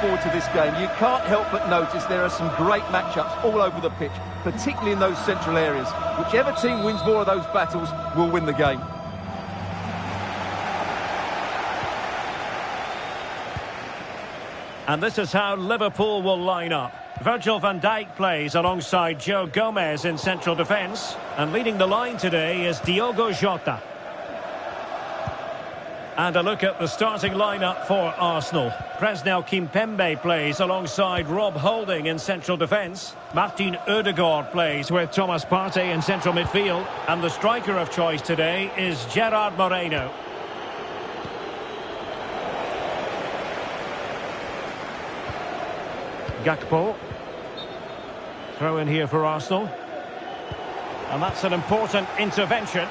forward to this game, you can't help but notice there are some great matchups all over the pitch, particularly in those central areas. Whichever team wins more of those battles will win the game. And this is how Liverpool will line up. Virgil van Dijk plays alongside Joe Gomez in central defence. And leading the line today is Diogo Jota. And a look at the starting lineup for Arsenal. Presnel Kimpembe plays alongside Rob Holding in central defence. Martin Ødegaard plays with Thomas Partey in central midfield. And the striker of choice today is Gerard Moreno. Gakpo. Throw in here for Arsenal. And that's an important intervention.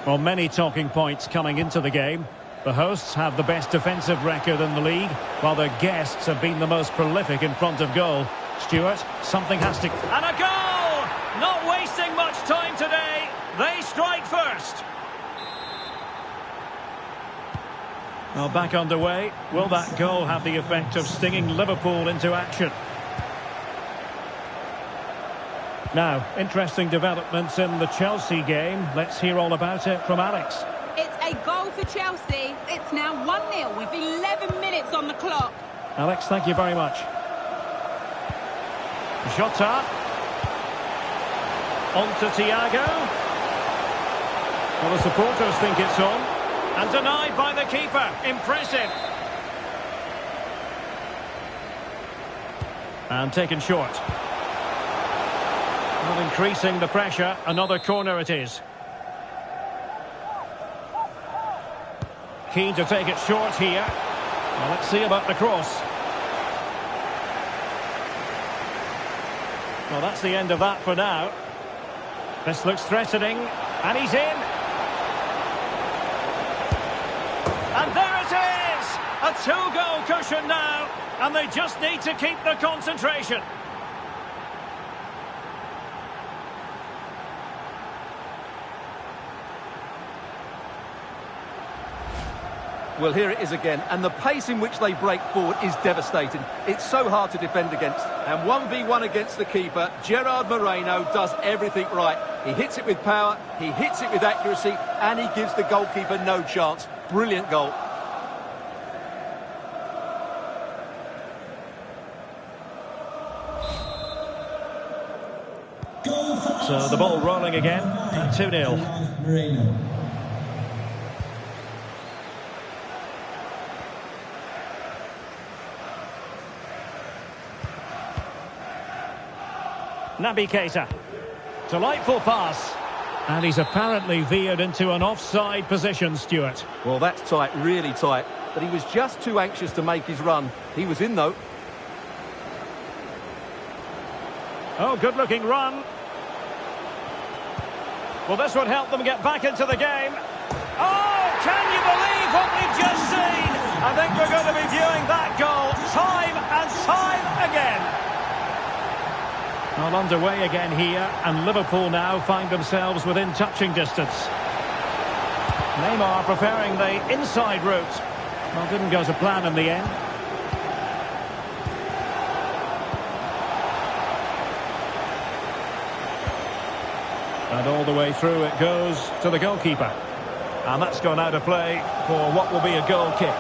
Well, many talking points coming into the game. The hosts have the best defensive record in the league, while their guests have been the most prolific in front of goal. Stuart, something has to... And a goal! Not wasting much time today. They strike first. Well, back underway. Will that goal have the effect of stinging Liverpool into action? Now, interesting developments in the Chelsea game. Let's hear all about it from Alex. It's a goal for Chelsea. It's now 1-0 with 11 minutes on the clock. Alex, thank you very much. Jota. On to Thiago. Well, the supporters think it's on. And denied by the keeper. Impressive. And taken short. Not increasing the pressure. Another corner it is. Keen to take it short here. Well, let's see about the cross. Well, that's the end of that for now. This looks threatening. And he's in. And there it is! A two-goal cushion now. And they just need to keep the concentration. Well, here it is again, and the pace in which they break forward is devastating. It's so hard to defend against. And 1v1 against the keeper, Gerard Moreno does everything right. He hits it with power, he hits it with accuracy, and he gives the goalkeeper no chance. Brilliant goal. So the ball rolling again, 2-0. Moreno. Naby Keita. Delightful pass. And he's apparently veered into an offside position, Stuart. Well, that's tight, really tight. But he was just too anxious to make his run. He was in, though. Oh, good-looking run. Well, this would help them get back into the game. Oh, can you believe what we've just seen? I think we're going to be viewing that goal time and time again. Well, underway again here, and Liverpool now find themselves within touching distance. Neymar preferring the inside route. Well, didn't go to plan in the end. And all the way through it goes to the goalkeeper. And that's gone out of play for what will be a goal kick.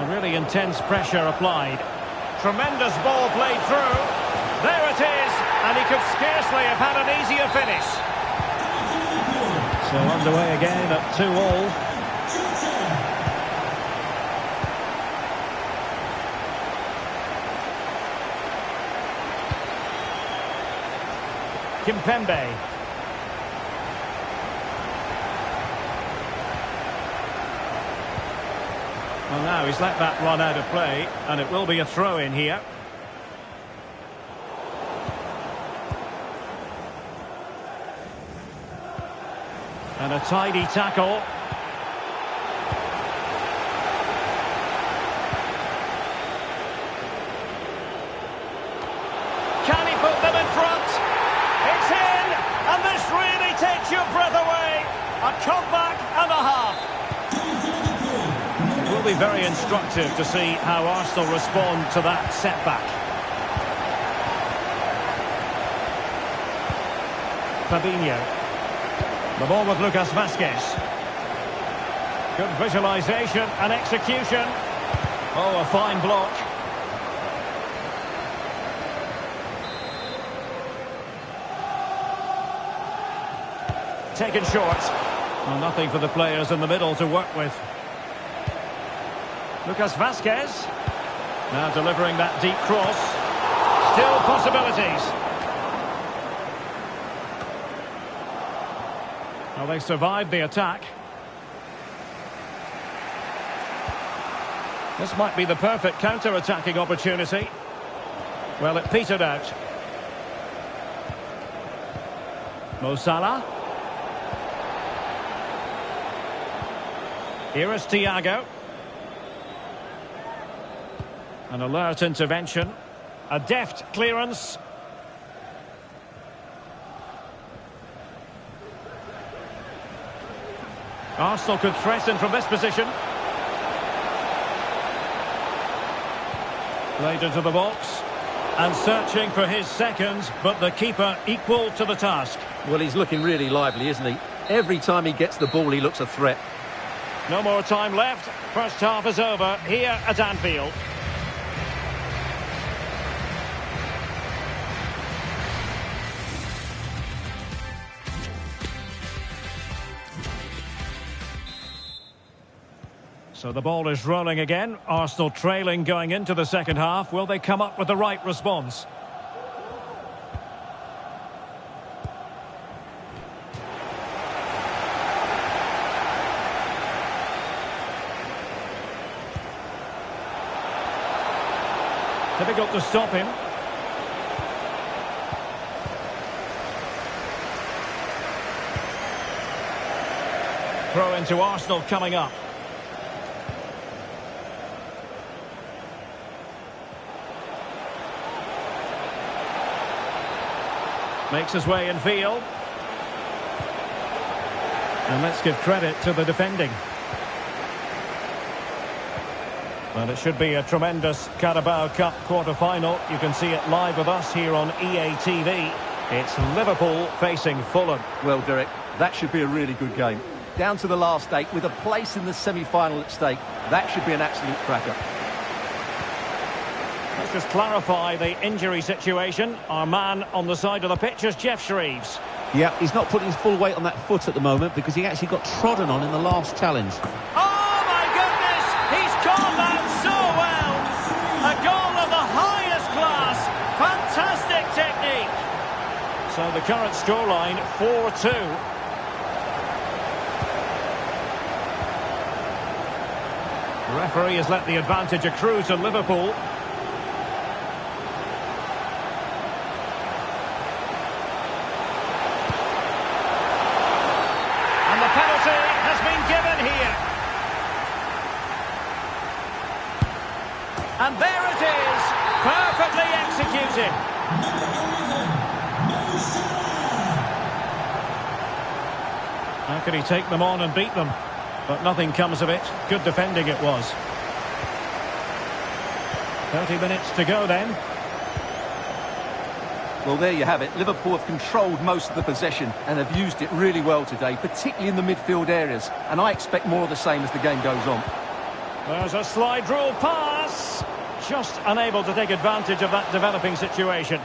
Really intense pressure applied. Tremendous ball played through. There it is, and he could scarcely have had an easier finish. So underway again at 2-2. Kimpembe. Well, now he's let that run out of play, and it will be a throw-in here. And a tidy tackle. comeback and a half. It will be very instructive to see how Arsenal respond to that setback. Fabinho. The ball with Lucas Vazquez. Good visualisation and execution. Oh, a fine block. Taken short. Well, nothing for the players in the middle to work with. Lucas Vazquez. Now delivering that deep cross. Still possibilities. Well, they survived the attack. This might be the perfect counter-attacking opportunity. Well, it petered out. Mo Salah. Here is Thiago. An alert intervention. A deft clearance. Arsenal could threaten from this position. Played into the box. And searching for his second, but the keeper equal to the task. Well, he's looking really lively, isn't he? Every time he gets the ball, he looks a threat. No more time left. First half is over here at Anfield. So the ball is rolling again. Arsenal trailing going into the second half. Will they come up with the right response? Difficult to stop him. Throw into Arsenal coming up. Makes his way in field. And let's give credit to the defending. Well, it should be a tremendous Carabao Cup quarter-final. You can see it live with us here on EA TV. It's Liverpool facing Fulham. Well, Derek, that should be a really good game. Down to the last 8 with a place in the semi-final at stake. That should be an absolute cracker. Let's just clarify the injury situation. Our man on the side of the pitch is Jeff Shreeves. Yeah, he's not putting his full weight on that foot at the moment because he actually got trodden on in the last challenge. Oh my goodness! He's caught that so well! A goal of the highest class! Fantastic technique! So the current scoreline, 4-2. The referee has let the advantage accrue to Liverpool. And the penalty has been given here. And there it is, perfectly executed. How could he take them on and beat them? But nothing comes of it. Good defending it was. 30 minutes to go then. Well, there you have it. Liverpool have controlled most of the possession and have used it really well today, particularly in the midfield areas. And I expect more of the same as the game goes on. There's a slide rule pass. Just unable to take advantage of that developing situation.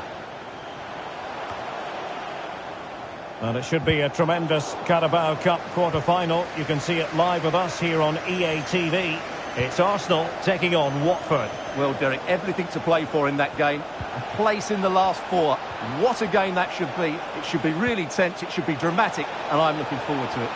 Well, it should be a tremendous Carabao Cup quarter-final. You can see it live with us here on EA TV. It's Arsenal taking on Watford. Well, Derek, everything to play for in that game. A place in the last 4. What a game that should be. It should be really tense, it should be dramatic, and I'm looking forward to it.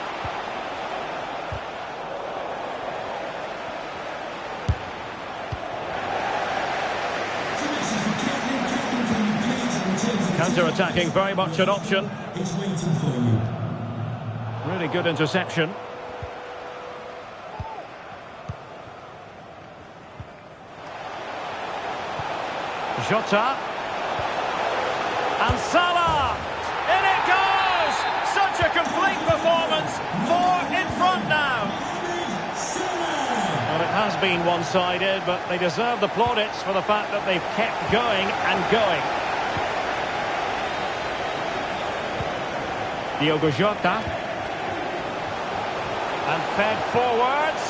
Counter-attacking, very much an option. Really good interception. Jota. And Salah! In it goes! Such a complete performance. performance. 4 in front now. Well, it has been one-sided, but they deserve the plaudits for the fact that they've kept going and going. Diogo Jota. And fed forwards.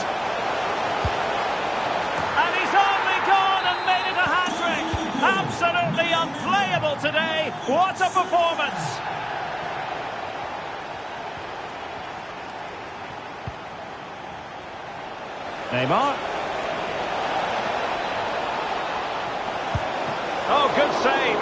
And he's only gone and made it a hat-trick. Absolutely unplayable today. What a performance. Neymar. Oh, good save.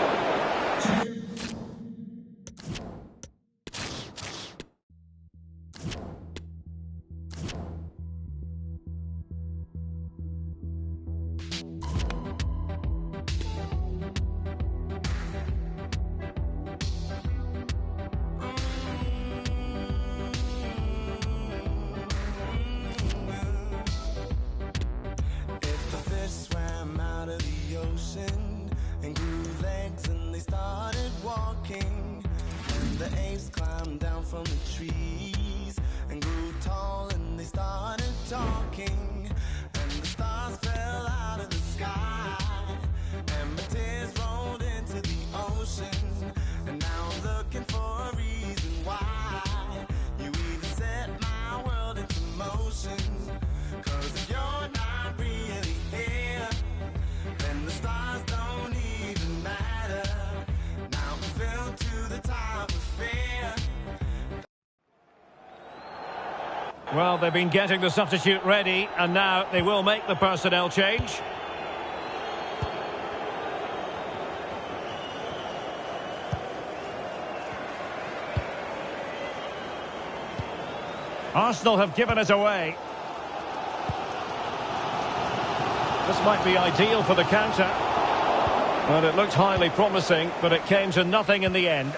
And grew legs and they started walking, and the apes climbed down from the trees and grew tall and they started talking, and the stars fell out of the sky and my tears rolled into the ocean, and now I'm looking for a reason why you even set my world into motion, 'cause if you're not really here, then the stars don't even matter. Now I'm filled to the top of fear. Well, they've been getting the substitute ready, and now they will make the personnel change. Arsenal have given it away. This might be ideal for the counter. Well, it looked highly promising, but it came to nothing in the end.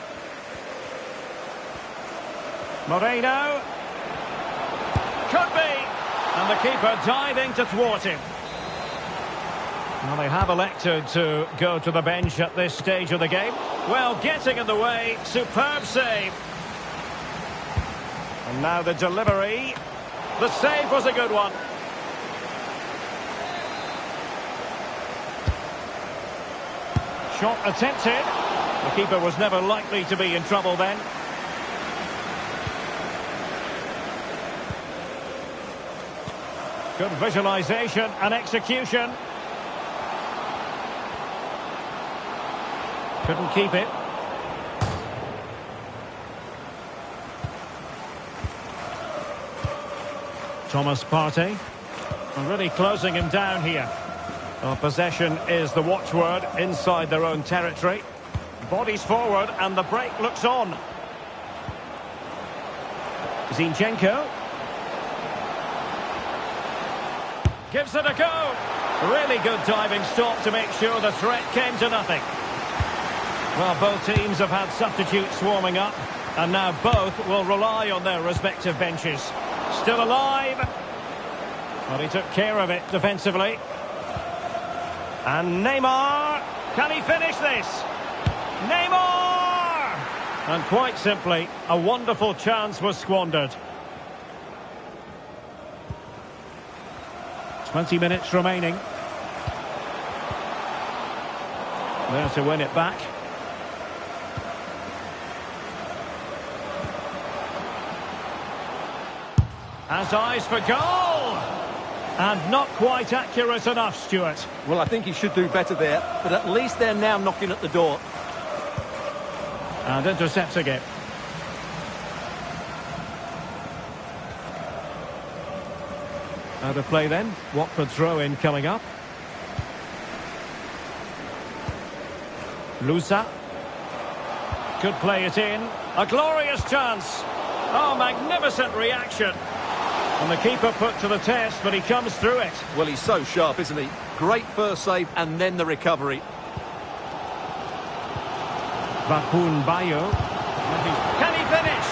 Moreno. Could be. And the keeper diving to thwart him. Well, they have elected to go to the bench at this stage of the game. Well, getting in the way. Superb save. And now the delivery. The save was a good one. Shot attempted. The keeper was never likely to be in trouble then. Good visualization and execution. Couldn't keep it. Thomas Partey. Really closing him down here. Well, possession is the watchword inside their own territory. Bodies forward and the break looks on. Zinchenko. Gives it a go. Really good diving stop to make sure the threat came to nothing. Well, both teams have had substitutes swarming up, and now both will rely on their respective benches. Still alive. Well, he took care of it defensively. And Neymar, can he finish this? Neymar! And quite simply, a wonderful chance was squandered. 20 minutes remaining. There to win it back. Has eyes for goal! And not quite accurate enough, Stuart. Well, I think he should do better there, but at least they're now knocking at the door. And intercepting it. Out of play then. Watford throw-in coming up. Lusa. Could play it in. A glorious chance. Oh, magnificent reaction. And the keeper put to the test, but he comes through it. Well, he's so sharp, isn't he? Great first save and then the recovery. Bakun Bayo. Can he finish?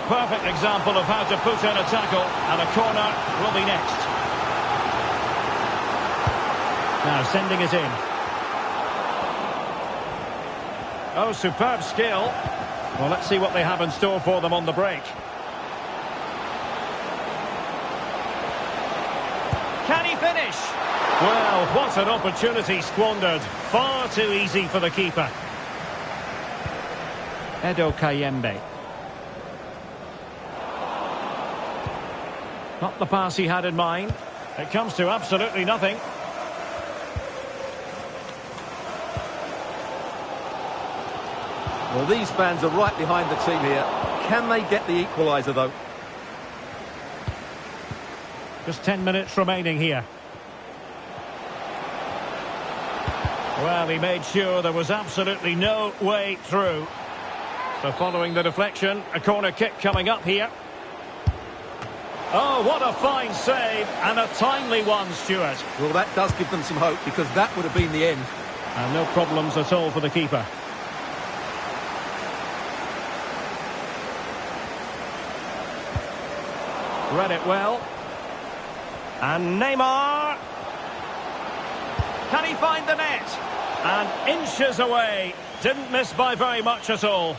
Perfect example of how to put in a tackle, and a corner will be next. Now sending it in. Oh, superb skill. Well, let's see what they have in store for them on the break. Can he finish? Well, what an opportunity squandered. Far too easy for the keeper. Edo Kayembe. Not the pass he had in mind. It comes to absolutely nothing. Well, these fans are right behind the team here. Can they get the equaliser, though? Just 10 minutes remaining here. Well, he made sure there was absolutely no way through. So following the deflection, a corner kick coming up here. Oh, what a fine save, and a timely one, Stuart. Well, that does give them some hope, because that would have been the end. And no problems at all for the keeper. Read it well. And Neymar. Can he find the net? And inches away. Didn't miss by very much at all.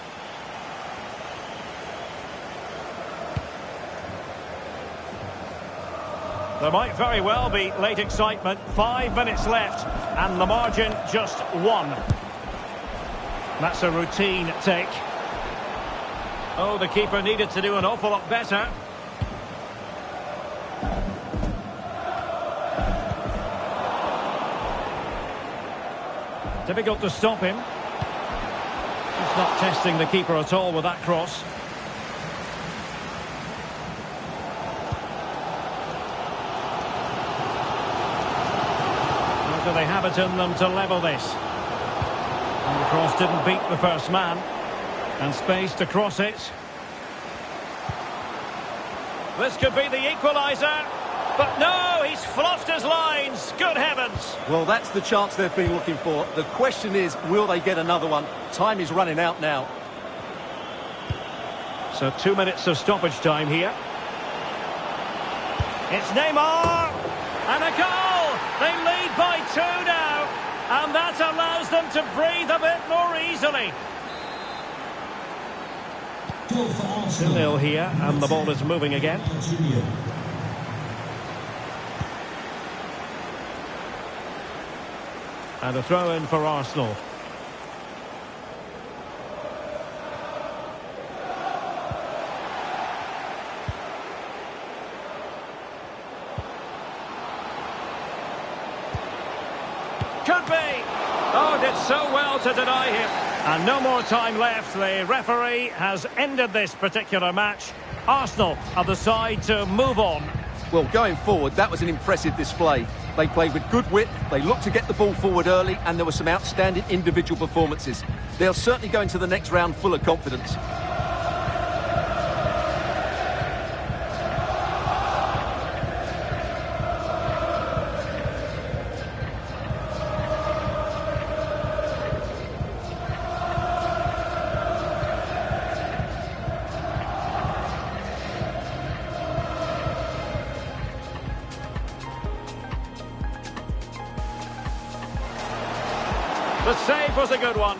There might very well be late excitement. 5 minutes left. And the margin just 1. That's a routine take. Oh, the keeper needed to do an awful lot better. Difficult to stop him. He's not testing the keeper at all with that cross. Or do they have it in them to level this? And the cross didn't beat the first man. And space to cross it. This could be the equaliser. But no, he's fluffed his lines. Good heavens. Well, that's the chance they've been looking for. The question is, will they get another one? Time is running out now. So 2 minutes of stoppage time here. It's Neymar. And a goal. They lead by 2 now. And that allows them to breathe a bit more easily. 2-0 here, and the ball is moving again. And a throw-in for Arsenal. Could be! Oh, did so well to deny him. And no more time left. The referee has ended this particular match. Arsenal are the side to move on. Well, going forward, that was an impressive display. They played with good width, they looked to get the ball forward early, and there were some outstanding individual performances. They'll certainly go into the next round full of confidence. The save was a good one.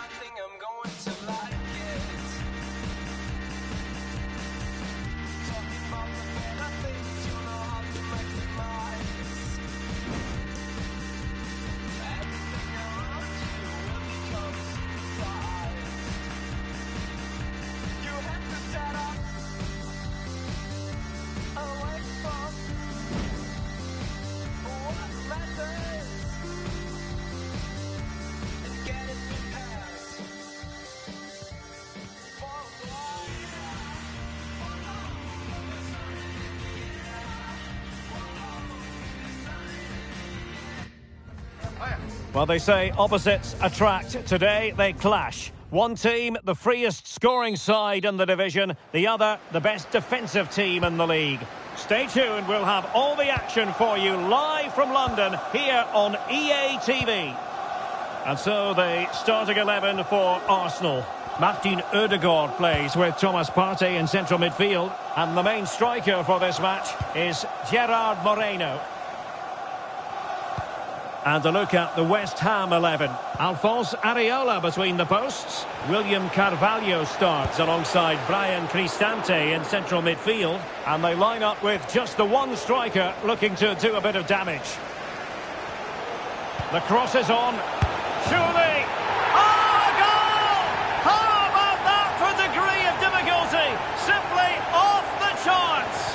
think I'm going to like it. Talking about the better things you know how to maximize. Everything around you will become supersized. You have to set up a wake from what matters and get it prepared for a while. Well, they say opposites attract. Today they clash. One team, the freest scoring side in the division. The other, the best defensive team in the league. Stay tuned. We'll have all the action for you live from London here on EA TV. And so the starting 11 for Arsenal. Martin Ødegaard plays with Thomas Partey in central midfield. And the main striker for this match is Gerard Moreno. And a look at the West Ham 11. Alphonse Areola between the posts. William Carvalho starts alongside Brian Cristante in central midfield. And they line up with just the one striker looking to do a bit of damage. The cross is on. Surely! Oh, a goal! How about that for degree of difficulty? Simply off the charts!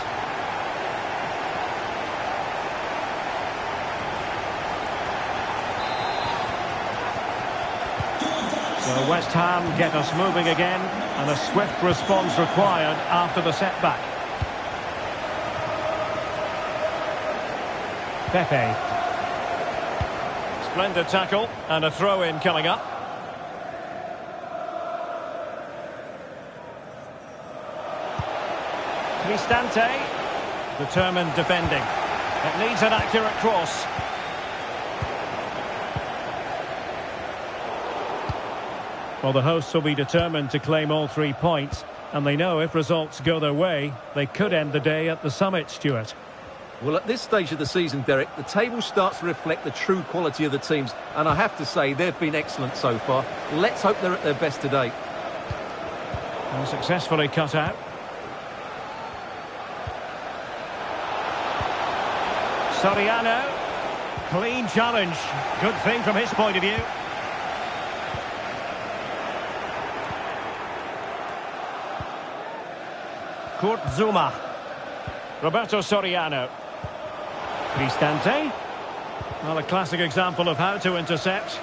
So West Ham get us moving again, and a swift response required after the setback. Pepe. Splendid tackle, and a throw-in coming up. Cristante, determined defending. It needs an accurate cross. Well, the hosts will be determined to claim all 3 points, and they know if results go their way, they could end the day at the summit, Stuart. Well, at this stage of the season, Derek, the table starts to reflect the true quality of the teams, and I have to say they've been excellent so far. Let's hope they're at their best today. And successfully cut out. Soriano, clean challenge. Good thing from his point of view. Kurt Zouma. Roberto Soriano. Cristante. Well, a classic example of how to intercept.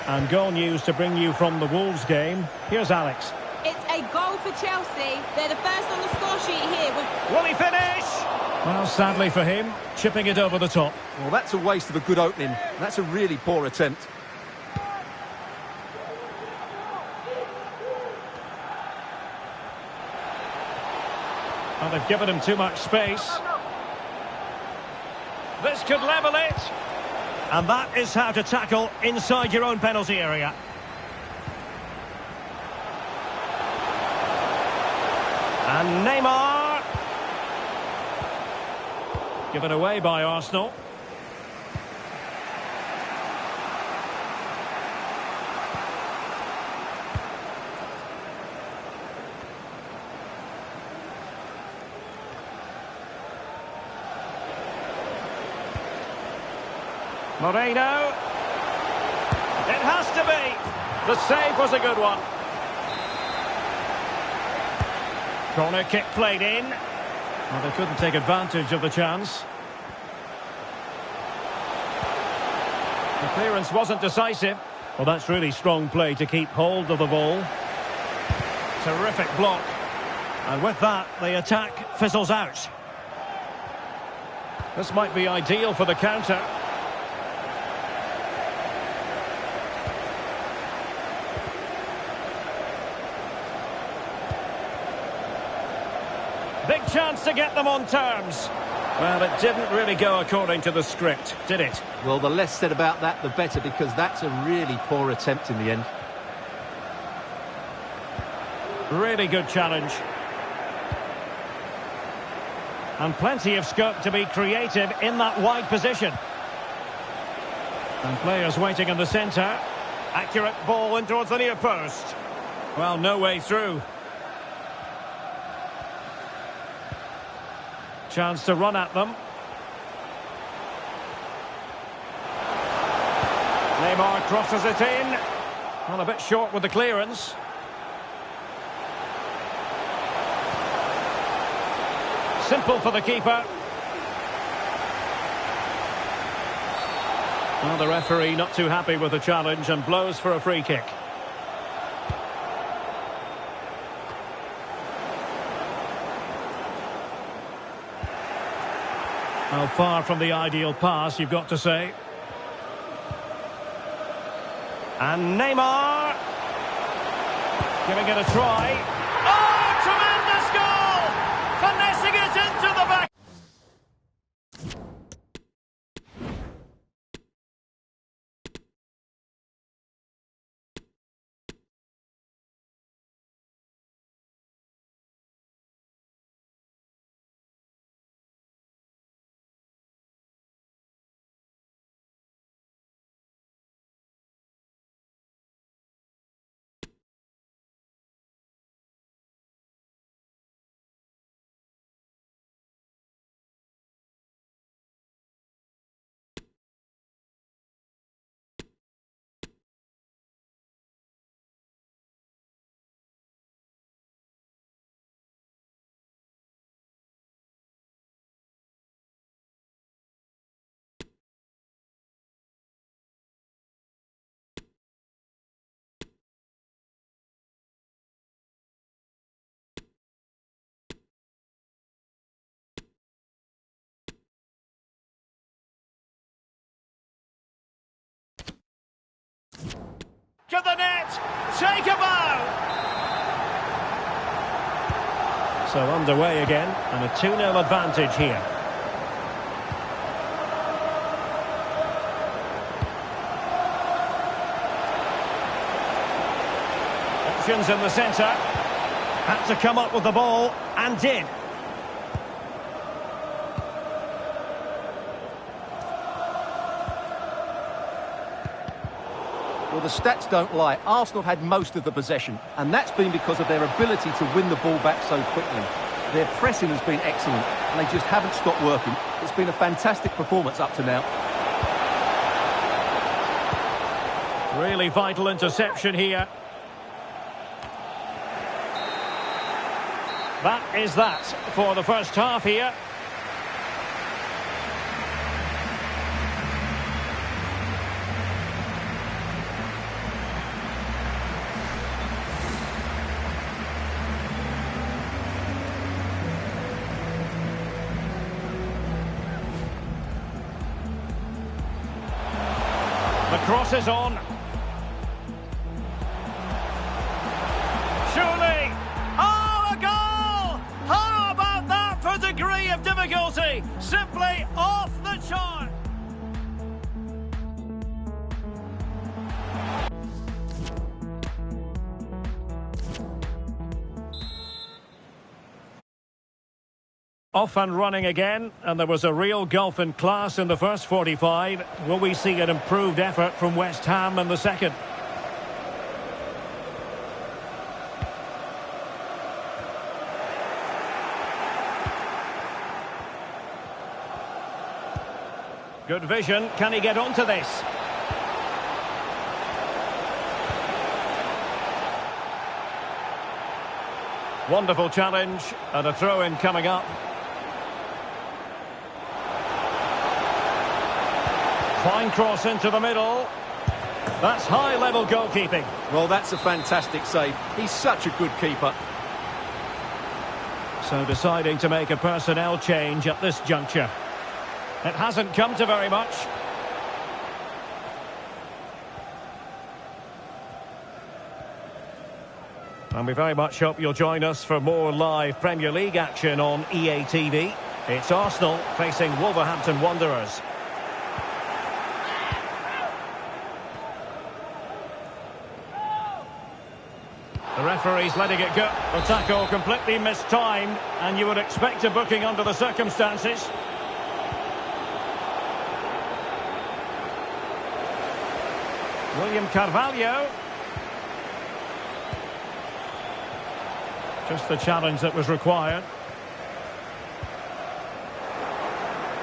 And goal news to bring you from the Wolves game. Here's Alex. It's a goal for Chelsea. They're the first on the score sheet here. Will he finish? Well, sadly for him, chipping it over the top. Well, that's a waste of a good opening. That's a really poor attempt. Well, they've given him too much space. This could level it. And that is how to tackle inside your own penalty area. And Neymar. Given away by Arsenal. Moreno. It has to be. The save was a good one. Corner kick played in. Well, they couldn't take advantage of the chance. The clearance wasn't decisive. Well, that's really strong play to keep hold of the ball. Terrific block. And with that, the attack fizzles out. This might be ideal for the counter. Big chance to get them on terms. Well, it didn't really go according to the script, did it? Well, the less said about that, the better, because that's a really poor attempt in the end. Really good challenge. And plenty of scope to be creative in that wide position. And players waiting in the centre. Accurate ball in towards the near post. Well, no way through. Chance to run at them. Neymar crosses it in. Well, a bit short with the clearance. Simple for the keeper. Well, the referee not too happy with the challenge and blows for a free kick. Well, far from the ideal pass, you've got to say. And Neymar giving it a try. Oh, tremendous goal! Finessing it into the back. To the net, take a bow. So underway again, and a 2-0 advantage here. Options in the centre. Had to come up with the ball, and did. Well, the stats don't lie. Arsenal had most of the possession, and that's been because of their ability to win the ball back so quickly. Their pressing has been excellent, and they just haven't stopped working. It's been a fantastic performance up to now. Really vital interception here. That is that for the first half here. The cross is on. Surely. Oh, a goal! How about that for degree of difficulty? Simply off the chart. Off and running again, and there was a real gulf in class in the first 45. Will we see an improved effort from West Ham in the second? Good vision. Can he get onto this? Wonderful challenge, and a throw-in coming up. Fine cross into the middle. That's high-level goalkeeping. Well, that's a fantastic save. He's such a good keeper. So deciding to make a personnel change at this juncture. It hasn't come to very much. And we very much hope you'll join us for more live Premier League action on EA TV. It's Arsenal facing Wolverhampton Wanderers. The referee's letting it go. The tackle completely mistimed, and you would expect a booking under the circumstances. William Carvalho. Just the challenge that was required.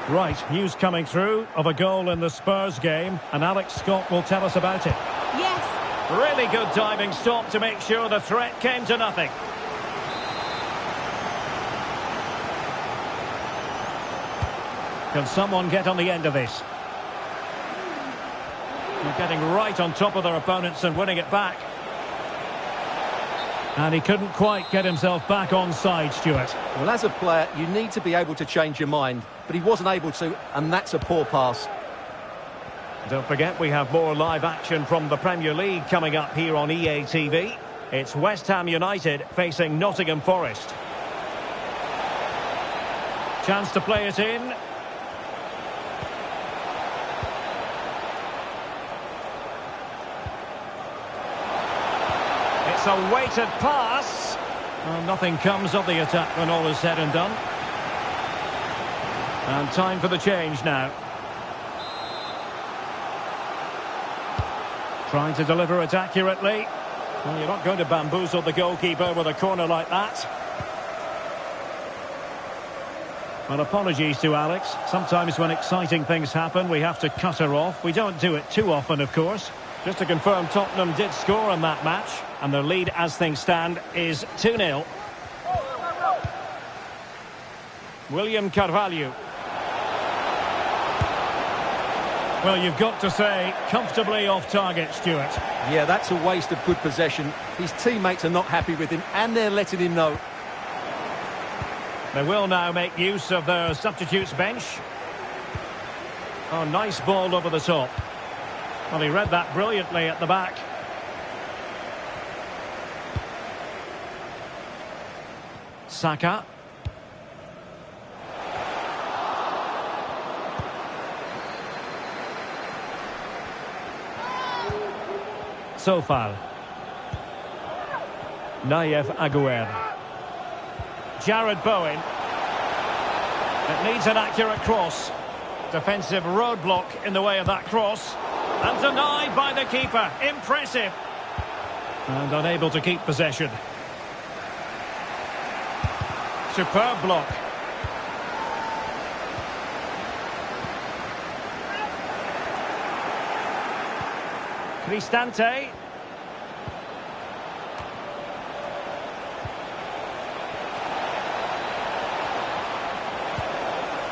Right, news coming through of a goal in the Spurs game, and Alex Scott will tell us about it. Yes. Really good diving stop to make sure the threat came to nothing. Can someone get on the end of this? They're getting right on top of their opponents and winning it back. And he couldn't quite get himself back onside, Stuart. Well, as a player, you need to be able to change your mind, but he wasn't able to, and that's a poor pass. Don't forget, we have more live action from the Premier League coming up here on EA TV. It's West Ham United facing Nottingham Forest. Chance to play it in. It's a weighted pass. Well, nothing comes of the attack when all is said and done. And time for the change now. Trying to deliver it accurately. Well, you're not going to bamboozle the goalkeeper with a corner like that. Well, apologies to Alex. Sometimes when exciting things happen, we have to cut her off. We don't do it too often, of course. Just to confirm, Tottenham did score in that match, and their lead, as things stand, is 2-0. William Carvalho. Well, you've got to say, comfortably off target, Stuart. Yeah, that's a waste of good possession. His teammates are not happy with him, and they're letting him know. They will now make use of their substitutes bench. Oh, nice ball over the top. Well, he read that brilliantly at the back. Saka. Sofal. Nayev Aguerd. Jared Bowen. It needs an accurate cross. Defensive roadblock in the way of that cross. And denied by the keeper. Impressive. And unable to keep possession. Superb block. Cristante.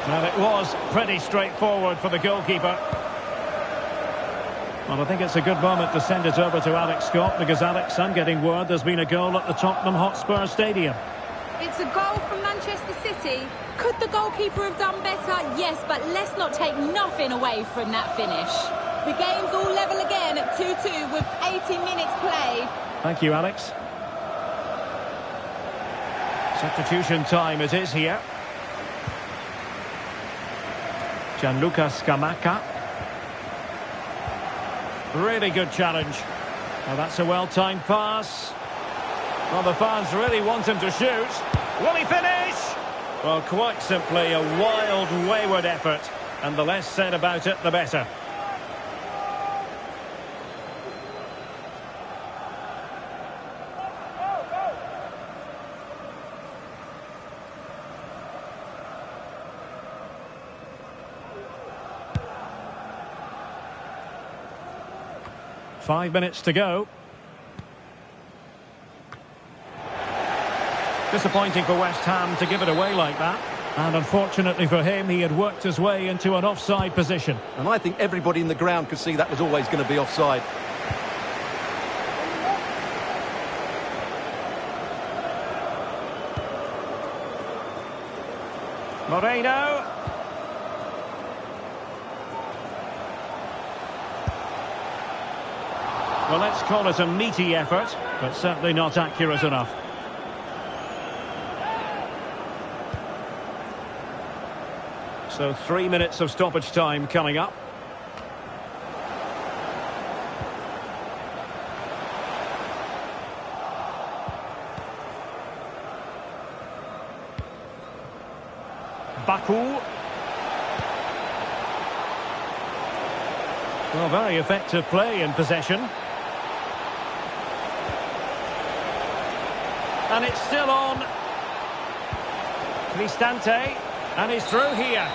Well, it was pretty straightforward for the goalkeeper. Well, I think it's a good moment to send it over to Alex Scott, because, Alex, I'm getting word there's been a goal at the Tottenham Hotspur Stadium. It's a goal from Manchester City. Could the goalkeeper have done better? Yes, but let's not take nothing away from that finish. The game's all level again at 2-2 with 80 minutes played. Thank you, Alex. Substitution time it is here. Gianluca Scamacca. Really good challenge. Well, that's a well-timed pass. Well, the fans really want him to shoot. Will he finish? Well, quite simply a wild, wayward effort. And the less said about it, the better. Five minutes to go. Disappointing for West Ham to give it away like that. And unfortunately for him, he had worked his way into an offside position. And I think everybody in the ground could see that was always going to be offside. Moreno. Well, let's call it a meaty effort, but certainly not accurate enough. So 3 minutes of stoppage time coming up. Baku. Well, very effective play in possession. And it's still on. Cristante. And he's through here.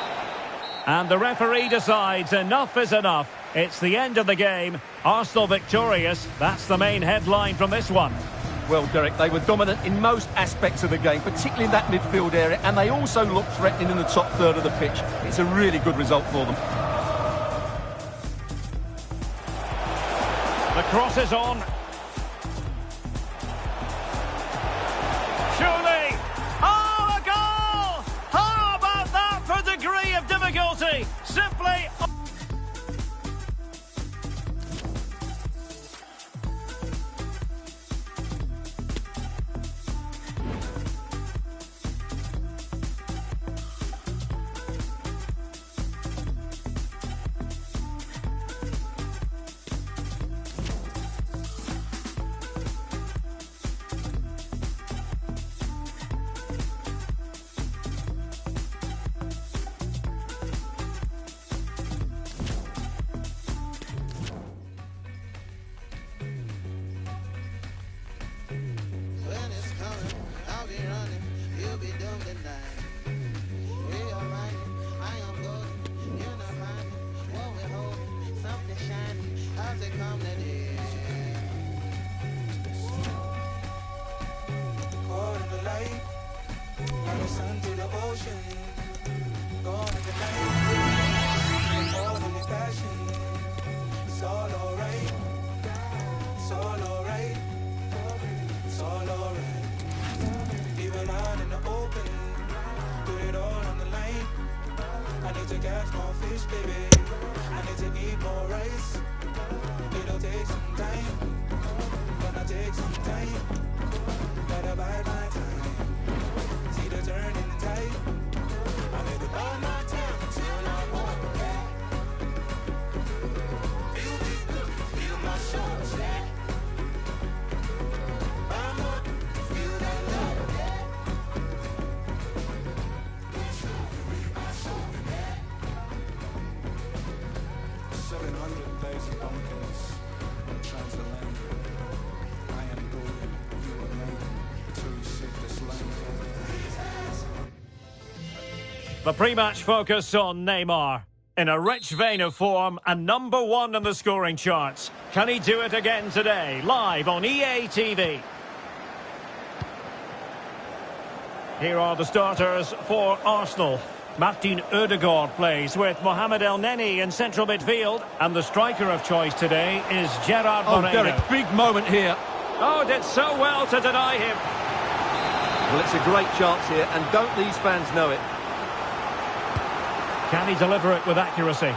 And the referee decides enough is enough. It's the end of the game. Arsenal victorious. That's the main headline from this one. Well, Derek, they were dominant in most aspects of the game, particularly in that midfield area, and they also looked threatening in the top third of the pitch. It's a really good result for them. The cross is on. Surely. Oh, a goal! How about that for degree of difficulty? Simply... When it's coming, I'll be running. You'll be doomed tonight. We are riding. I am golden. You're not mine. What we're holding, something shining. How's it come today? Caught in the light, like the sun to the ocean. Gone in the night, caught in the passion. It's all alright. It's all alright. It's all alright. Even out in the open, put it all on the line. I need to catch more fish, baby. I need to eat more rice. It'll take some time. Gonna take some time. Gotta bide my time. See the turn in the tide. I need to bide my time until I'm home. Feel my soul. The pre-match focus on Neymar. In a rich vein of form and #1 in the scoring charts. Can he do it again today? Live on EA TV. Here are the starters for Arsenal. Martin Ødegaard plays with Mohamed El Neni in central midfield. And the striker of choice today is Gerard Moreno. Oh, Derek, big moment here. Oh, did so well to deny him. Well, it's a great chance here, and don't these fans know it? Can he deliver it with accuracy?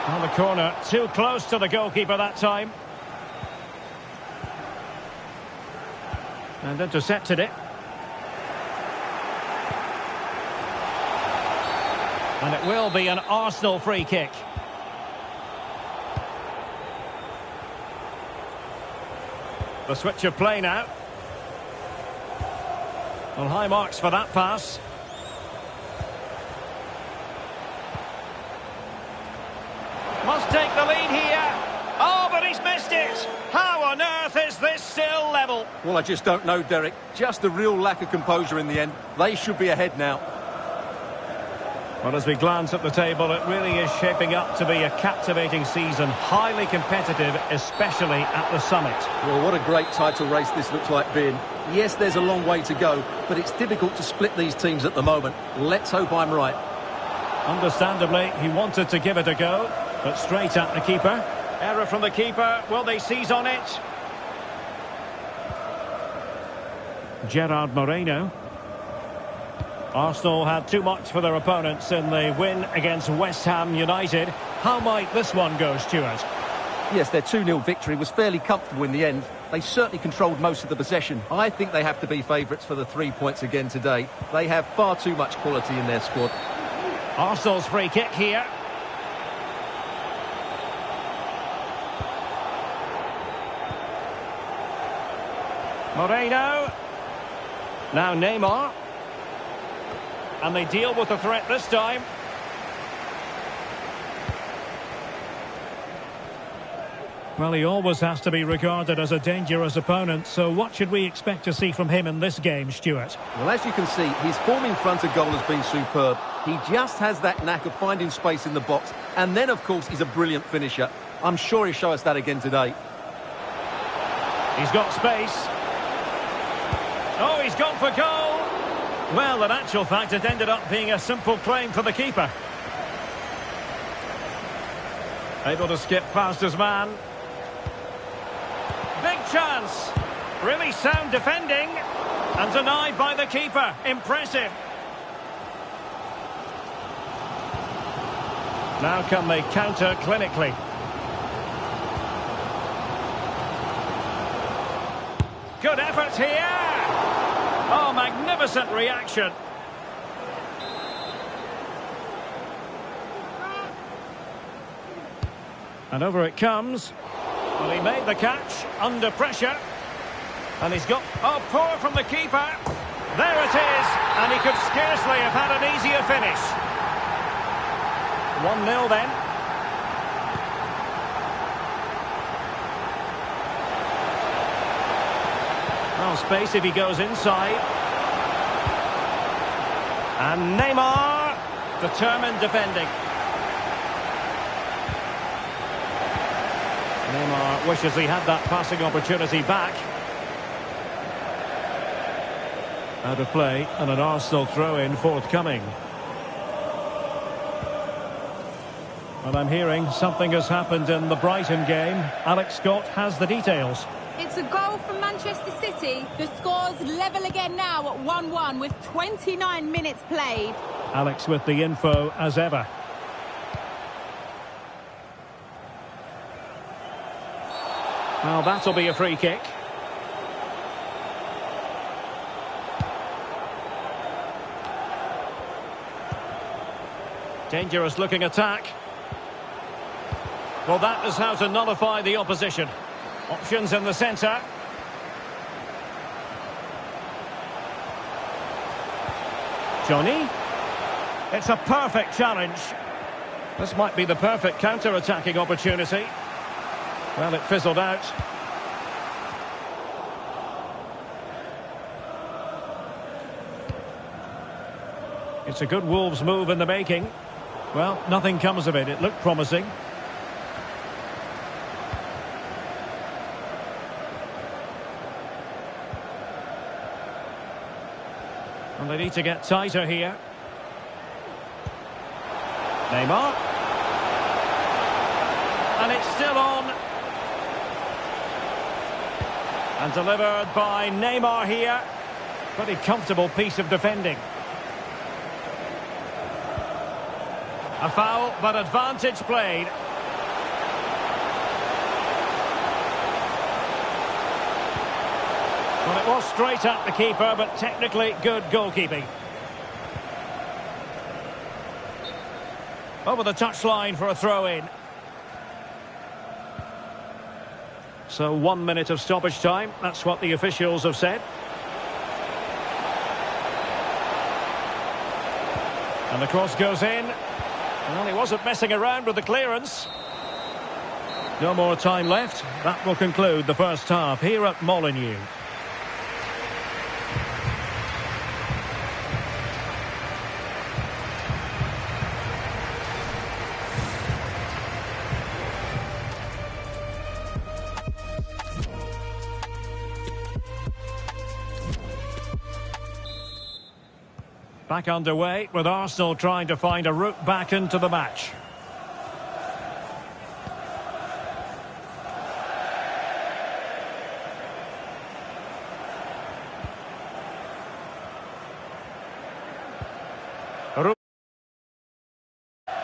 On the corner, too close to the goalkeeper that time. And intercepted it. And it will be an Arsenal free kick. The switch of play now. Well, high marks for that pass. Must take the lead here. Oh, but he's missed it. How on earth is this still level? Well, I just don't know, Derek. Just a real lack of composure in the end. They should be ahead now. Well, as we glance at the table, it really is shaping up to be a captivating season. Highly competitive, especially at the summit. Well, what a great title race this looks like being. Yes, there's a long way to go, but it's difficult to split these teams at the moment. Let's hope I'm right. Understandably, he wanted to give it a go, but straight at the keeper. Error from the keeper. Will they seize on it? Gerard Moreno. Arsenal had too much for their opponents in the win against West Ham United. How might this one go, Stuart? Yes, their 2-0 victory was fairly comfortable in the end. They certainly controlled most of the possession. I think they have to be favourites for the 3 points again today. They have far too much quality in their squad. Arsenal's free kick here. Moreno. Now Neymar. And they deal with the threat this time. Well, he always has to be regarded as a dangerous opponent, so what should we expect to see from him in this game, Stuart? Well, as you can see, his form in front of goal has been superb. He just has that knack of finding space in the box, and then, of course, he's a brilliant finisher. I'm sure he'll show us that again today. He's got space. Oh, he's gone for goal. Well, in actual fact, it ended up being a simple claim for the keeper. Able to skip past his man. Big chance. Really sound defending. And denied by the keeper. Impressive. Now can they counter clinically? Good effort here. Oh, magnificent reaction. And over it comes. Well, he made the catch under pressure. And he's got... Oh, poor from the keeper. There it is. And he could scarcely have had an easier finish. 1-0 then. Well, space if he goes inside. And Neymar, determined defending. Neymar wishes he had that passing opportunity back. Out of play, and an Arsenal throw-in forthcoming. And I'm hearing something has happened in the Brighton game. Alex Scott has the details. It's a goal from Manchester City. The score's level again now at 1-1 with 29 minutes played. Alex with the info as ever. Well, that'll be a free kick. Dangerous looking attack. Well, that is how to nullify the opposition. Options in the centre. Johnny. It's a perfect challenge. This might be the perfect counter-attacking opportunity. Well, it fizzled out. It's a good Wolves move in the making. Well, nothing comes of it. It looked promising. And they need to get tighter here. Neymar. And it's still on. And delivered by Neymar here. Pretty comfortable piece of defending. A foul, but advantage played. Well, it was straight at the keeper, but technically good goalkeeping. Over the touchline for a throw-in. So 1 minute of stoppage time. That's what the officials have said. And the cross goes in. Well, he wasn't messing around with the clearance. No more time left. That will conclude the first half here at Molineux. Back underway with Arsenal trying to find a route back into the match.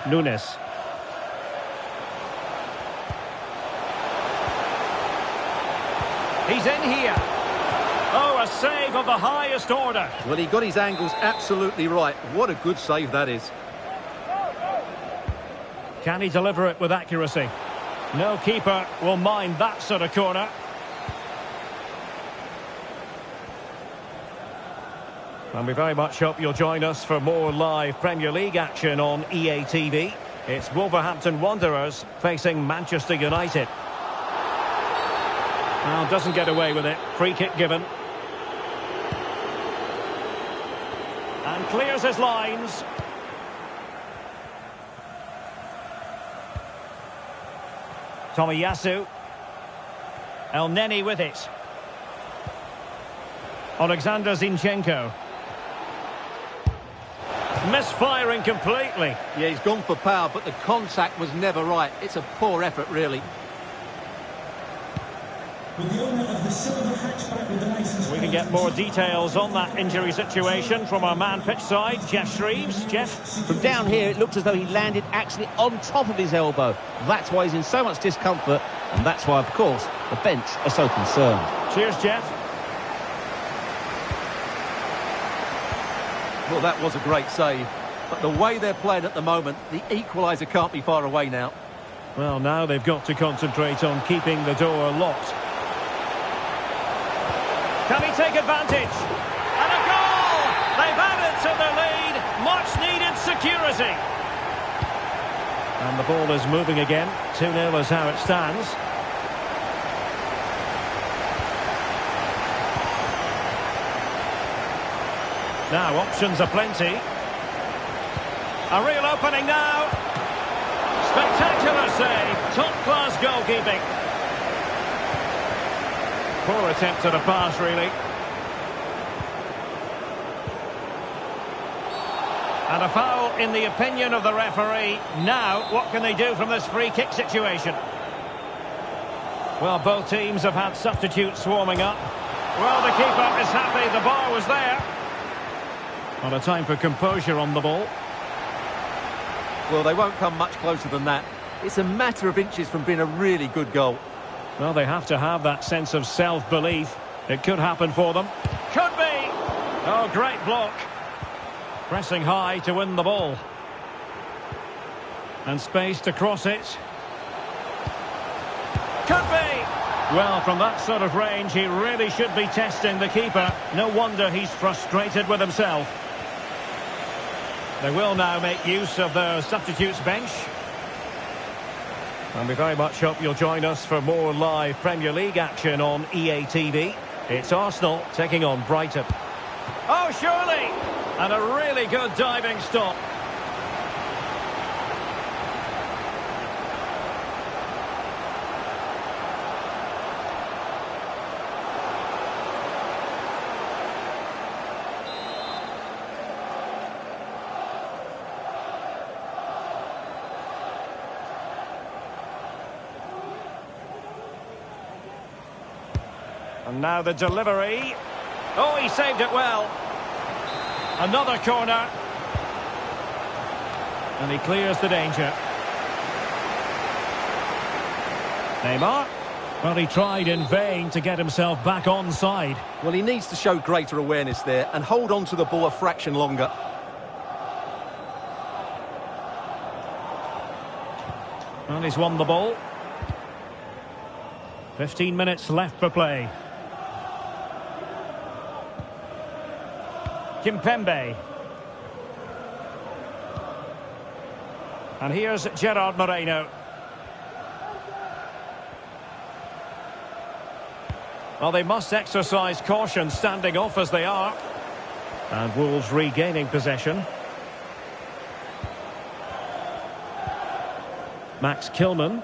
Nunes. He's in here. Oh, a save of the highest order. Well, he got his angles absolutely right. What a good save that is. Can he deliver it with accuracy? No keeper will mind that sort of corner. And we very much hope you'll join us for more live Premier League action on EA TV. It's Wolverhampton Wanderers facing Manchester United. Well, doesn't get away with it. Free kick given. And clears his lines. Tomiyasu. El Neni with it. Alexander Zinchenko. Misfiring completely. Yeah, he's gone for power, but the contact was never right. It's a poor effort, really. We can get more details on that injury situation from our man pitch side, Jeff Shreves. Jeff? From down here, it looked as though he landed actually on top of his elbow. That's why he's in so much discomfort, and that's why, of course, the bench are so concerned. Cheers, Jeff. Well, that was a great save. But the way they're playing at the moment, the equaliser can't be far away now. Well, now they've got to concentrate on keeping the door locked. Can he take advantage? And a goal! They've added to the lead. Much needed security. And the ball is moving again. 2-0 is how it stands. Now, options are plenty. A real opening now. Spectacular save. Top-class goalkeeping. Poor attempt at a pass, really. And a foul in the opinion of the referee. Now, what can they do from this free kick situation? Well, both teams have had substitutes warming up. Well, the keeper is happy. The bar was there. Not a time for composure on the ball. Well, they won't come much closer than that. It's a matter of inches from being a really good goal. Well, they have to have that sense of self-belief. It could happen for them. Could be! Oh, great block. Pressing high to win the ball. And space to cross it. Could be! Well, from that sort of range, he really should be testing the keeper. No wonder he's frustrated with himself. They will now make use of the substitutes bench. And we very much hope you'll join us for more live Premier League action on EA TV. It's Arsenal taking on Brighton. Oh, surely! And a really good diving stop. And now the delivery. Oh, he saved it well. Another corner. And he clears the danger. Neymar. Well, he tried in vain to get himself back onside. Well, he needs to show greater awareness there and hold on to the ball a fraction longer. Well, he's won the ball. 15 minutes left for play. Kimpembe. And here's Gerard Moreno. Well, they must exercise caution standing off as they are. And Wolves regaining possession. Max Kilman.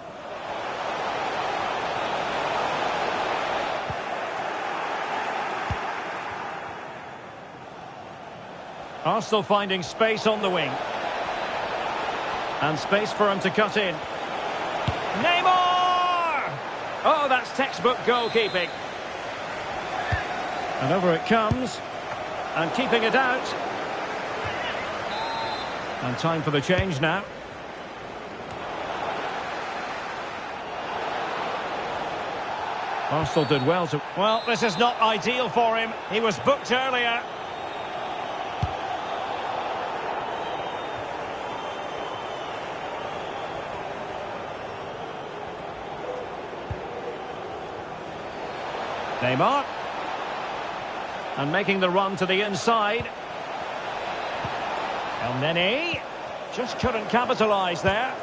Arsenal finding space on the wing. And space for him to cut in. Neymar! Oh, that's textbook goalkeeping. And over it comes. And keeping it out. And time for the change now. Arsenal did well to... Well, this is not ideal for him. He was booked earlier. Neymar. And making the run to the inside. El Neni. Just couldn't capitalise there.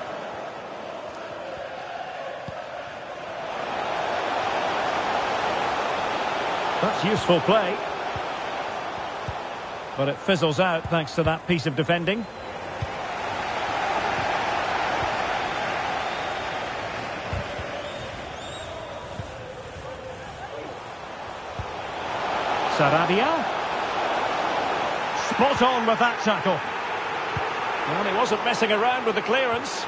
That's useful play. But it fizzles out thanks to that piece of defending. Sarabia. Spot on with that tackle. Well, he wasn't messing around with the clearance.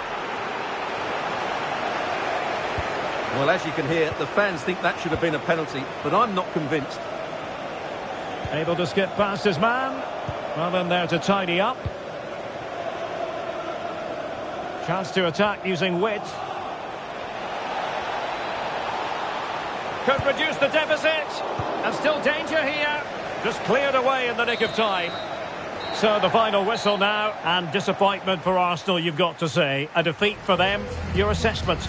Well, as you can hear, the fans think that should have been a penalty, but I'm not convinced. Able to skip past his man. Well, in there to tidy up. Chance to attack using width. Could reduce the deficit. And still danger here. Just cleared away in the nick of time. So the final whistle now, and disappointment for Arsenal, you've got to say. A defeat for them. Your assessment?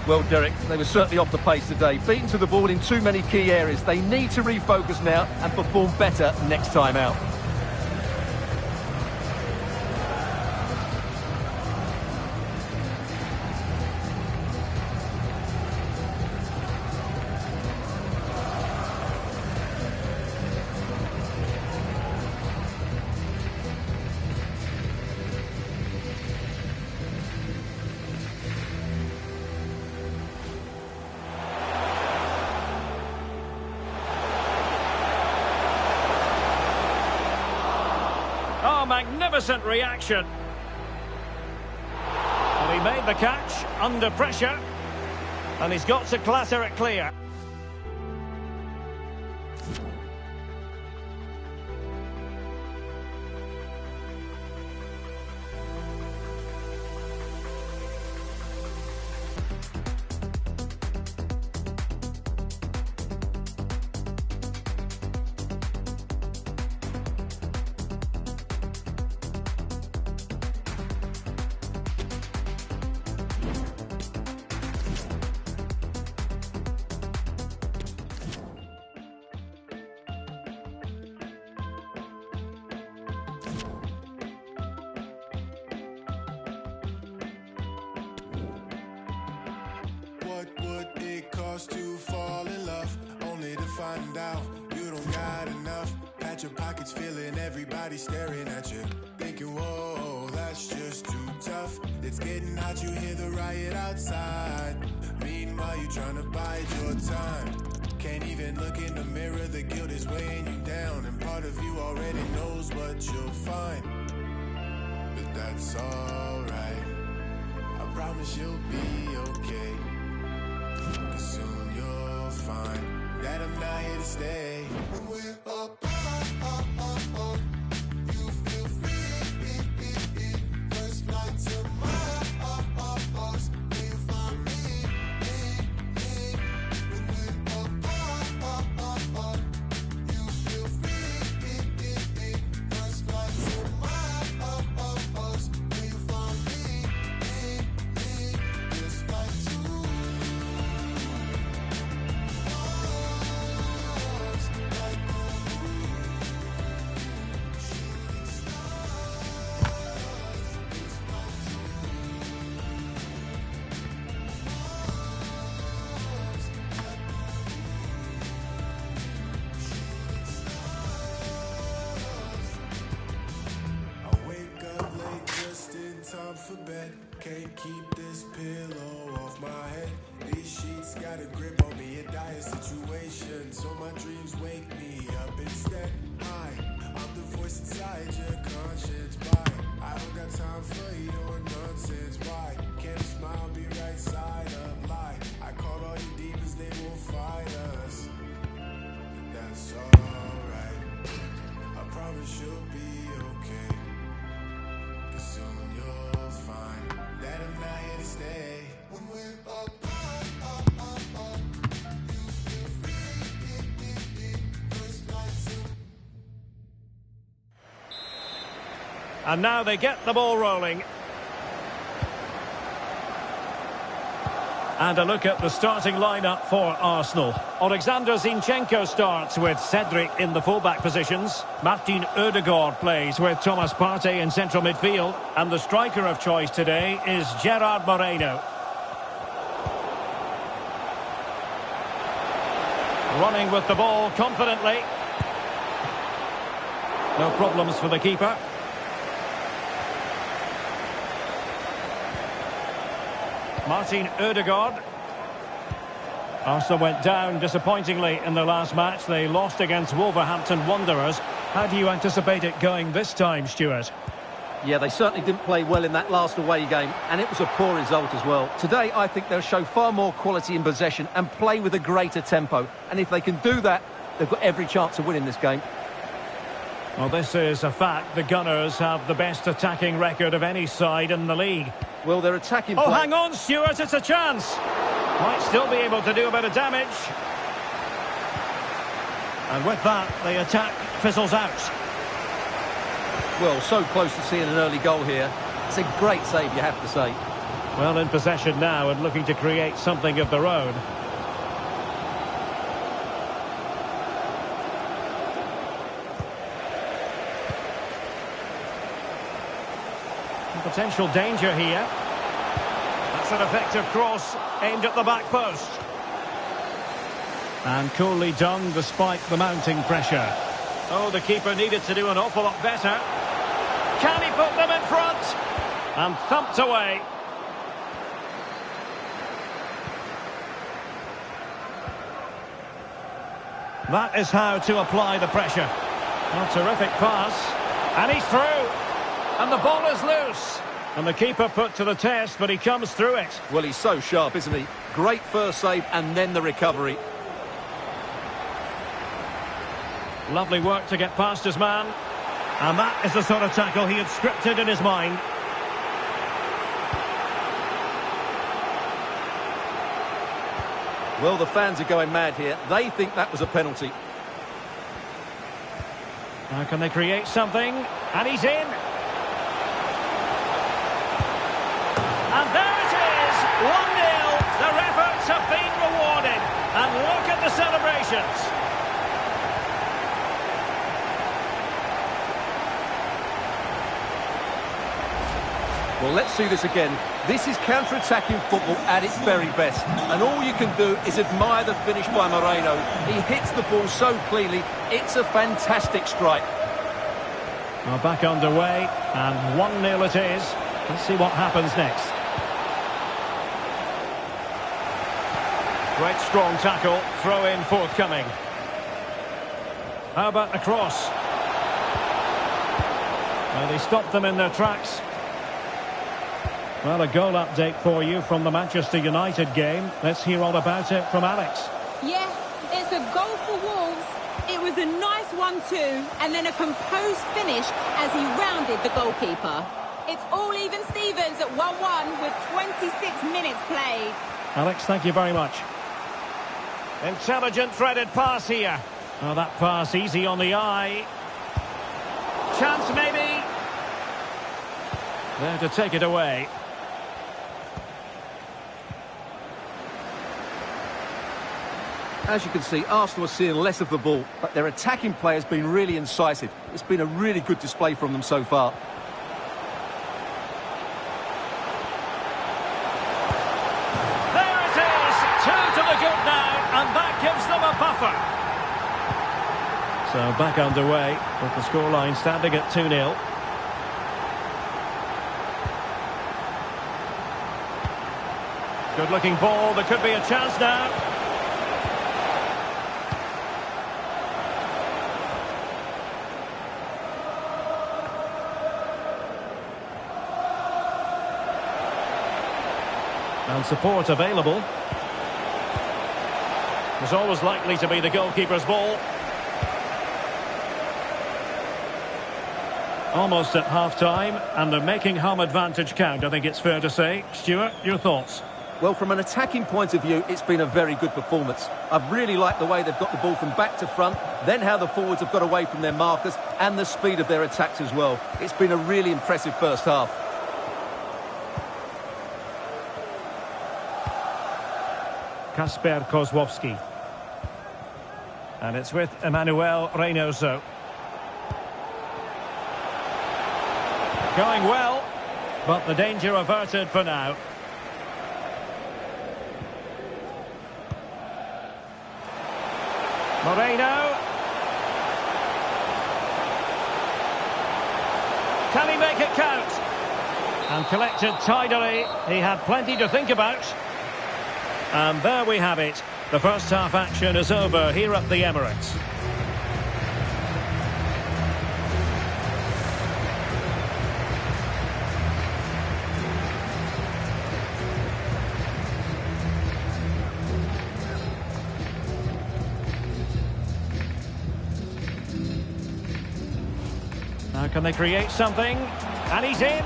Well, Derek, they were certainly off the pace today. Beaten to the ball in too many key areas. They need to refocus now and perform better next time out. Magnificent reaction. And he made the catch under pressure. And he's got to clatter it clear. What would it cost to fall in love? Only to find out you don't got enough. Pat your pockets feeling everybody staring at you, thinking, whoa, that's just too tough. It's getting hot, you hear the riot outside. Meanwhile, you trying to bide your time. Can't even look in the mirror, the guilt is weighing you down. And part of you already knows what you'll find. But that's alright, I promise you'll be okay. Cause soon you'll find that I'm not here to stay. When we're up, you feel free. First flight to Mars, will you find me? When we're up, you feel free. First flight to Mars, will you find me? Just flight to for bed. Can't keep this pillow off my head. These sheets got a grip on me, a dire situation. So my dreams wake me up instead. I'm the voice inside your conscience. Why? I don't got time for your nonsense. Why? Can't a smile be right side up? Lie. I called all your demons, they won't fight us. That's alright, I promise you'll be okay. Cause soon you'll find that I'm not here to stay. When we're up, you feel free. First flight to... And now they get the ball rolling. And a look at the starting lineup for Arsenal. Alexander Zinchenko starts with Cedric in the fullback positions. Martin Odegaard plays with Thomas Partey in central midfield. And the striker of choice today is Gerard Moreno. Running with the ball confidently. No problems for the keeper. Martin Ødegaard. Arsenal went down disappointingly in their last match. They lost against Wolverhampton Wanderers. How do you anticipate it going this time, Stuart? Yeah, they certainly didn't play well in that last away game, and it was a poor result as well. Today, I think they'll show far more quality in possession and play with a greater tempo. And if they can do that, they've got every chance of winning this game. Well, this is a fact. The Gunners have the best attacking record of any side in the league. Well, they're attacking... Oh, hang on, Stuart, it's a chance. Might still be able to do a bit of damage. And with that, the attack fizzles out. Well, so close to seeing an early goal here. It's a great save, you have to say. Well, in possession now and looking to create something of their own. Potential danger here. That's an effective cross aimed at the back post. And coolly done despite the mounting pressure. Oh, the keeper needed to do an awful lot better. Can he put them in front? And thumped away. That is how to apply the pressure. A terrific pass. And he's through. And the ball is loose. And the keeper put to the test, but he comes through it. Well, he's so sharp, isn't he? Great first save and then the recovery. Lovely work to get past his man. And that is the sort of tackle he had scripted in his mind. Well, the fans are going mad here. They think that was a penalty. Now can they create something? And he's in. And there it is, 1-0. Their efforts have been rewarded. And look at the celebrations. Well, let's see this again. This is counter-attacking football at its very best. And all you can do is admire the finish by Moreno. He hits the ball so cleanly. It's a fantastic strike. Well, back underway, and 1-0 it is. Let's see what happens next. Great strong tackle, throw-in forthcoming. How about the cross? Well, they stopped them in their tracks. Well, a goal update for you from the Manchester United game. Let's hear all about it from Alex. Yeah, it's a goal for Wolves. It was a nice 1-2 and then a composed finish as he rounded the goalkeeper. It's all even Stevens at 1-1 with 26 minutes played. Alex, thank you very much. Intelligent threaded pass here. Oh, that pass easy on the eye. Chance maybe. There to take it away. As you can see, Arsenal are seeing less of the ball, but their attacking play has been really incisive. It's been a really good display from them so far. There it is! 2 to the good now, and that gives them a buffer. So back underway, with the scoreline standing at 2-0. Good looking ball, there could be a chance now. And support available. It's always likely to be the goalkeeper's ball. Almost at half-time, and they're making home advantage count, I think it's fair to say. Stuart, your thoughts? Well, from an attacking point of view, it's been a very good performance. I've really liked the way they've got the ball from back to front, then how the forwards have got away from their markers, and the speed of their attacks as well. It's been a really impressive first half. Kasper Kozłowski. And it's with Emmanuel Reynoso. Going well, but the danger averted for now. Moreno. Can he make it count? And collected tidily. He had plenty to think about. And there we have it. The first half action is over here at the Emirates. Now can they create something? And he's in.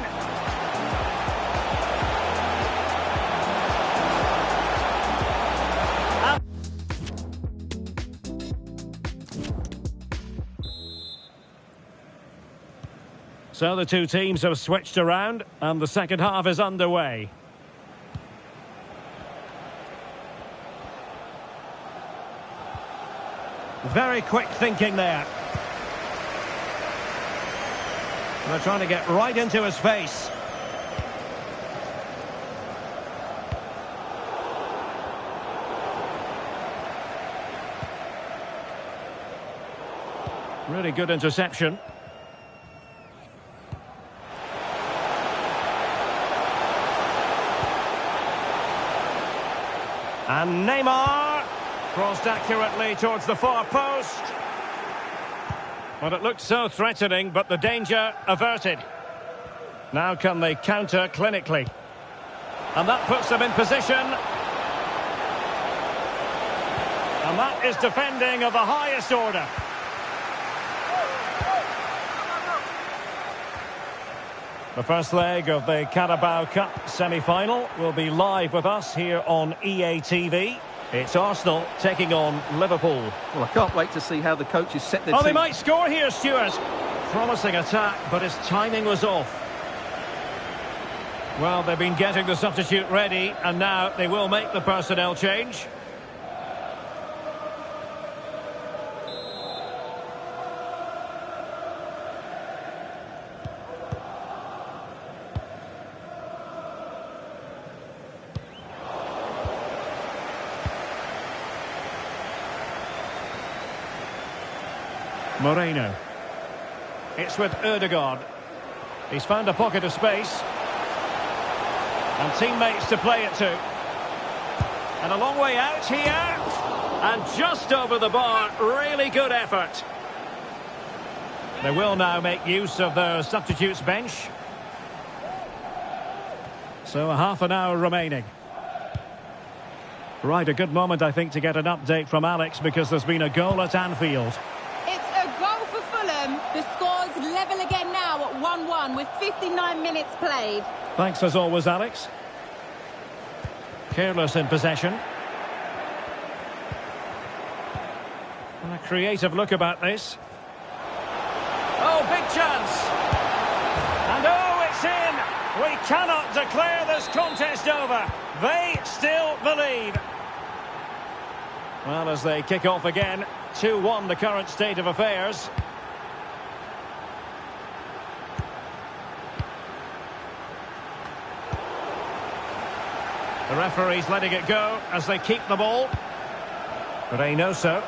So the two teams have switched around and the second half is underway. Very quick thinking there. They're trying to get right into his face. Really good interception. And Neymar crossed accurately towards the far post. Well, it looked so threatening, but the danger averted. Now can they counter clinically? And that puts them in position. And that is defending of the highest order. The first leg of the Carabao Cup semi-final will be live with us here on EA TV. It's Arsenal taking on Liverpool. Well, I can't wait to see how the coaches set their Oh, team. they might score here, Stuart. Promising attack, but his timing was off. Well, they've been getting the substitute ready, and now they will make the personnel change. Moreno. It's with Ødegaard. He's found a pocket of space. And teammates to play it to. And a long way out here. And just over the bar. Really good effort. They will now make use of their substitutes bench. So a half an hour remaining. Right, a good moment, I think, to get an update from Alex, because there's been a goal at Anfield. The score's level again now at 1-1 with 59 minutes played. Thanks as always, Alex. Careless in possession. And a creative look about this. Oh, big chance. And oh, it's in. We cannot declare this contest over. They still believe. Well, as they kick off again, 2-1 the current state of affairs. The referee's letting it go as they keep the ball. Reynoso.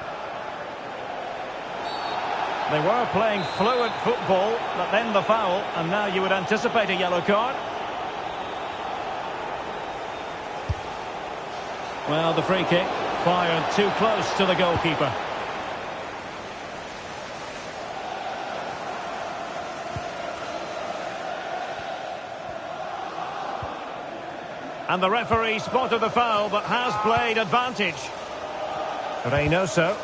They were playing fluid football, but then the foul, and now you would anticipate a yellow card. Well, the free kick fired too close to the goalkeeper. And the referee spotted the foul, but has played advantage. Reynoso,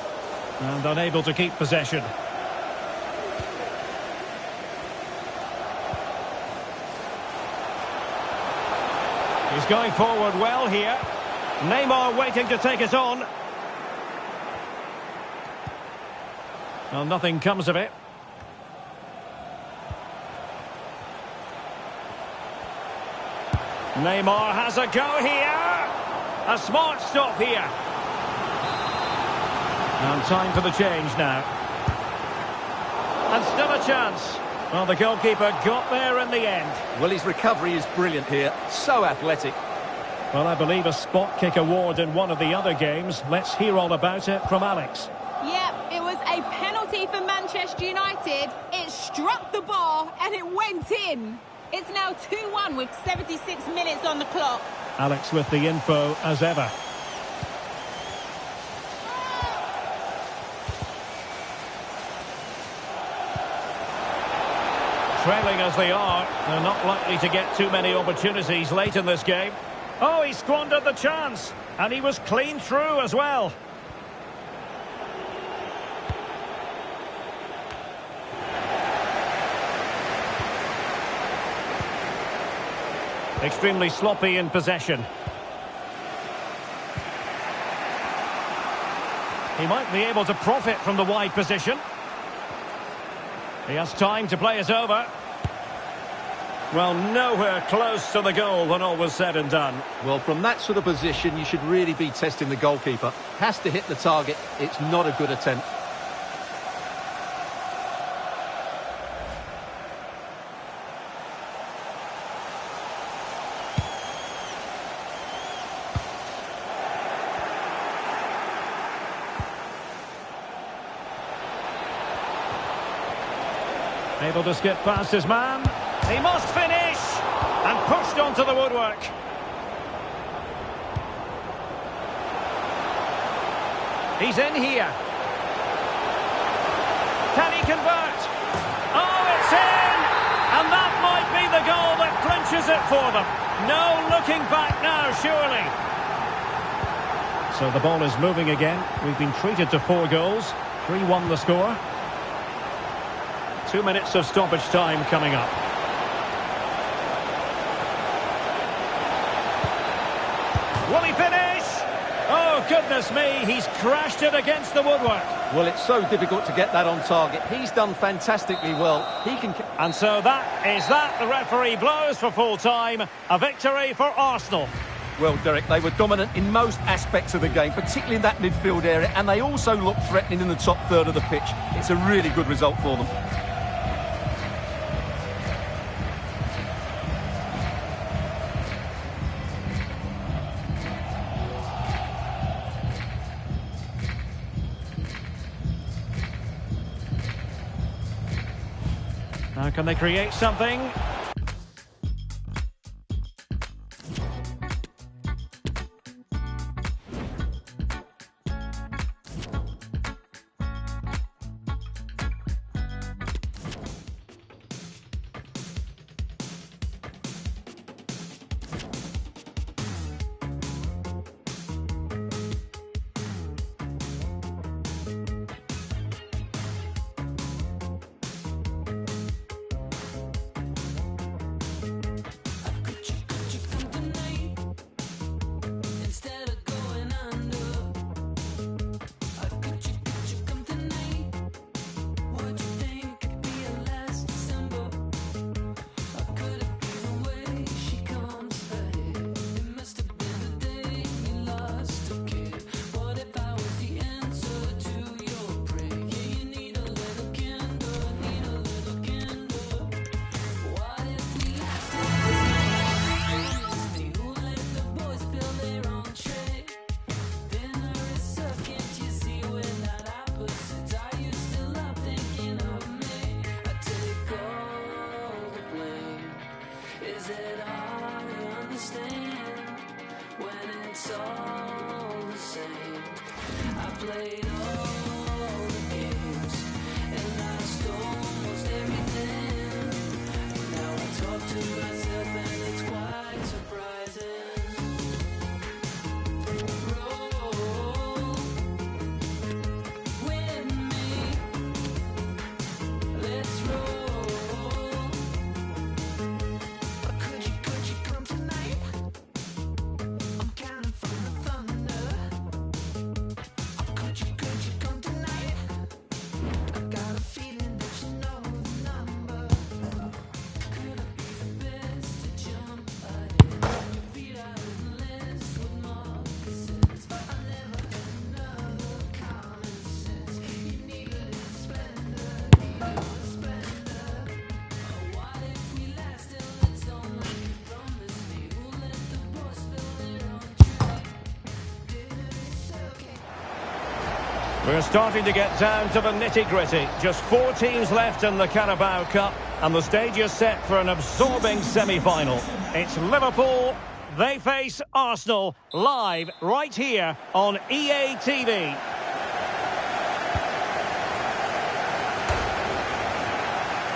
and unable to keep possession. He's going forward well here. Neymar waiting to take it on. Well, nothing comes of it. Neymar has a go here. A smart stop here. And time for the change now. And still a chance. Well, the goalkeeper got there in the end. Well, his recovery is brilliant here. So athletic. Well, I believe a spot kick award in one of the other games. Let's hear all about it from Alex. Yep, it was a penalty for Manchester United. It struck the bar and it went in. It's now 2-1 with 76 minutes on the clock. Alex with the info as ever. Trailing as they are, they're not likely to get too many opportunities late in this game. Oh, he squandered the chance, and he was clean through as well. Extremely sloppy in possession. He might be able to profit from the wide position. He has time to play it over. Well, nowhere close to the goal when all was said and done. Well, from that sort of position, you should really be testing the goalkeeper. Has to hit the target. It's not a good attempt. Able to skip past his man. He must finish! And pushed onto the woodwork. He's in here. Can he convert? Oh, it's in! And that might be the goal that clinches it for them. No looking back now, surely. So the ball is moving again. We've been treated to 4 goals. 3-1 the score. 2 minutes of stoppage time coming up. Will he finish? Oh, goodness me, he's crashed it against the woodwork. Well, it's so difficult to get that on target. He's done fantastically well. He can... And so that is that. The referee blows for full time. A victory for Arsenal. Well, Derek, they were dominant in most aspects of the game, particularly in that midfield area, and they also looked threatening in the top third of the pitch. It's a really good result for them. Now can they create something? We're starting to get down to the nitty-gritty. Just 4 teams left in the Carabao Cup, and the stage is set for an absorbing semi-final. It's Liverpool. They face Arsenal live right here on EA TV.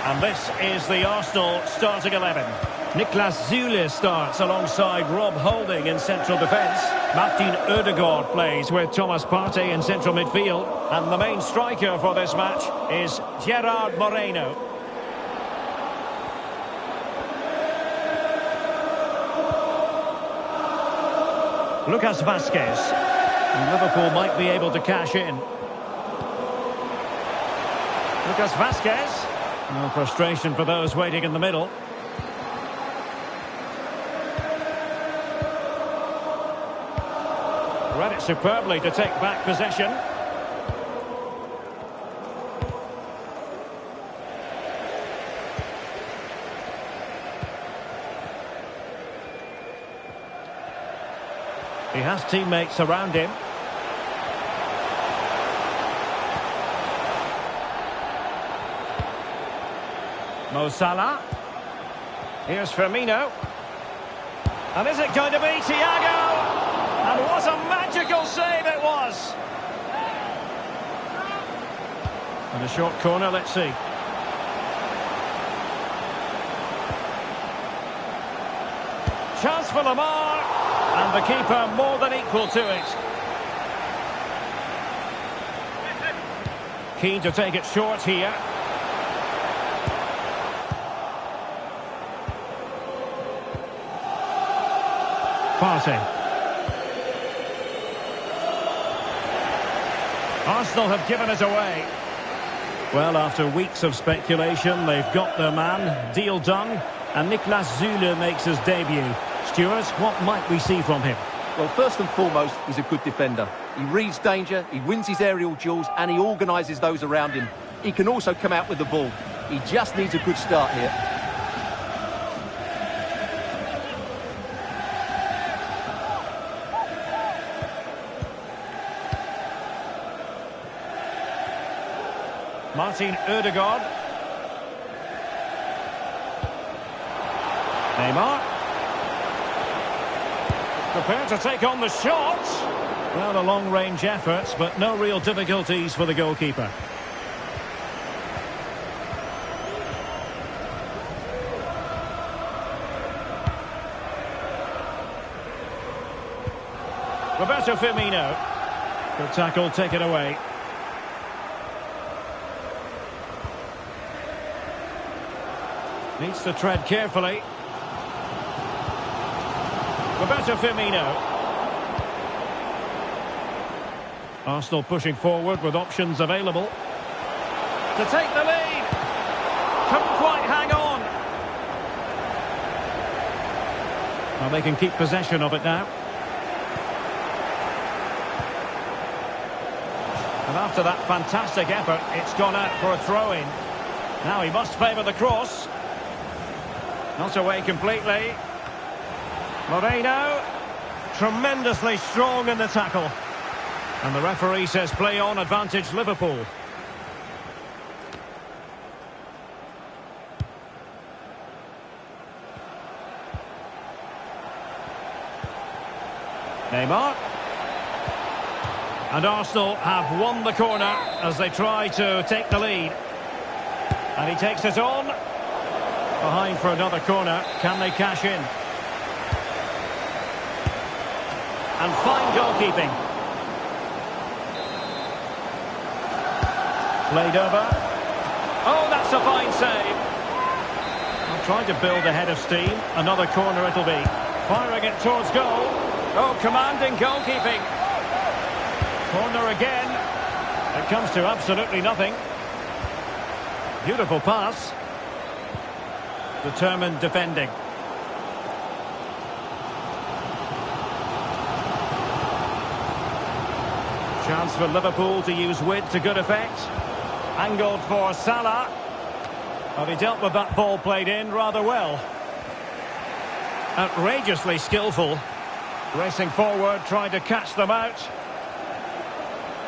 And this is the Arsenal starting 11. Niklas Süle starts alongside Rob Holding in central defence. Martin Ødegaard plays with Thomas Partey in central midfield. And the main striker for this match is Gerard Moreno. Lucas Vazquez. And Liverpool might be able to cash in. Lucas Vazquez. No frustration for those waiting in the middle. Read it superbly to take back possession. He has teammates around him. Mo Salah. Here's Firmino. And is it going to be Thiago? And what a magical save it was! And a short corner, let's see. Chance for Lamar. And the keeper more than equal to it. Keen to take it short here. Partey. Arsenal have given it away. Well, after weeks of speculation, they've got their man, deal done, and Niklas Süle makes his debut. Stuart, what might we see from him? Well, first and foremost, he's a good defender. He reads danger, he wins his aerial duels, and he organises those around him. He can also come out with the ball. He just needs a good start here. Martin Ødegaard. Neymar. Prepared to take on the shot. Well, a long-range effort, but no real difficulties for the goalkeeper. Roberto Firmino. Good tackle, take it away. Needs to tread carefully. Roberto Firmino. Arsenal pushing forward with options available. To take the lead. Couldn't quite hang on. Well, they can keep possession of it now. And after that fantastic effort, it's gone out for a throw-in. Now he must favour the cross. Not away completely. Moreno. Tremendously strong in the tackle. And the referee says play on, advantage Liverpool. Neymar. And Arsenal have won the corner as they try to take the lead. And he takes it on. Behind for another corner. Can they cash in? And fine goalkeeping. Played over. Oh, that's a fine save. I'm trying to build a head of steam. Another corner it'll be. Firing it towards goal. Oh, commanding goalkeeping. Corner again. It comes to absolutely nothing. Beautiful pass. Determined defending. Chance for Liverpool to use width to good effect. Angled for Salah. But he dealt with that ball played in rather well. Outrageously skillful. Racing forward, trying to catch them out.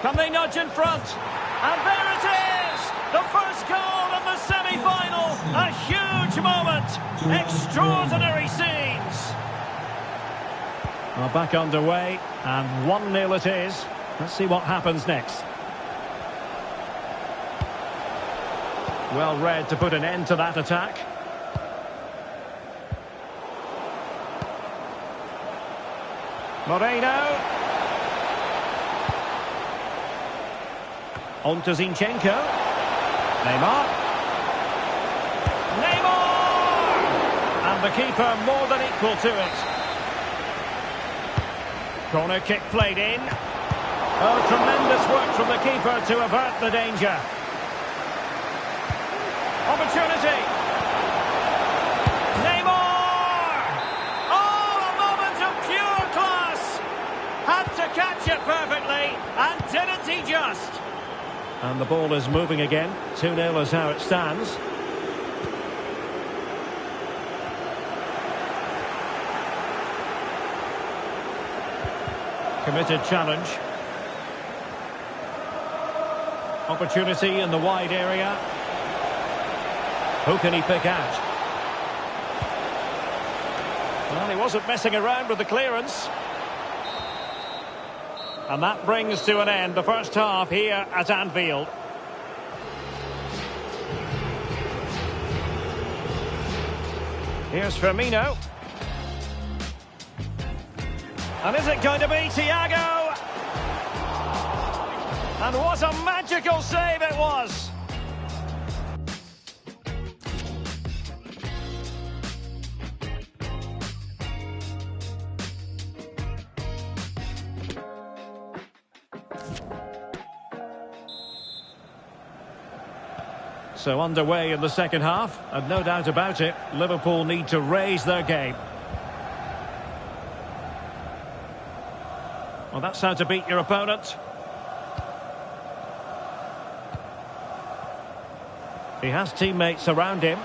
Can they nudge in front? And there it is! The first goal in the semi-final! A huge moment! Extraordinary scenes! Well, back underway, and 1-0 it is. Let's see what happens next. Well read to put an end to that attack. Moreno. On to Zinchenko. Neymar. And the keeper more than equal to it. Corner kick played in. Oh, tremendous work from the keeper to avert the danger. Opportunity. Neymar! Oh, a moment of pure class! Had to catch it perfectly, and didn't he just? And the ball is moving again. 2-0 is how it stands. Committed challenge. Opportunity in the wide area. Who can he pick out? Well, he wasn't messing around with the clearance. And that brings to an end the first half here at Anfield. Here's Firmino. And is it going to be Thiago? And what a magical save it was! So underway in the second half, and no doubt about it, Liverpool need to raise their game. Well, that's how to beat your opponent. He has teammates around him.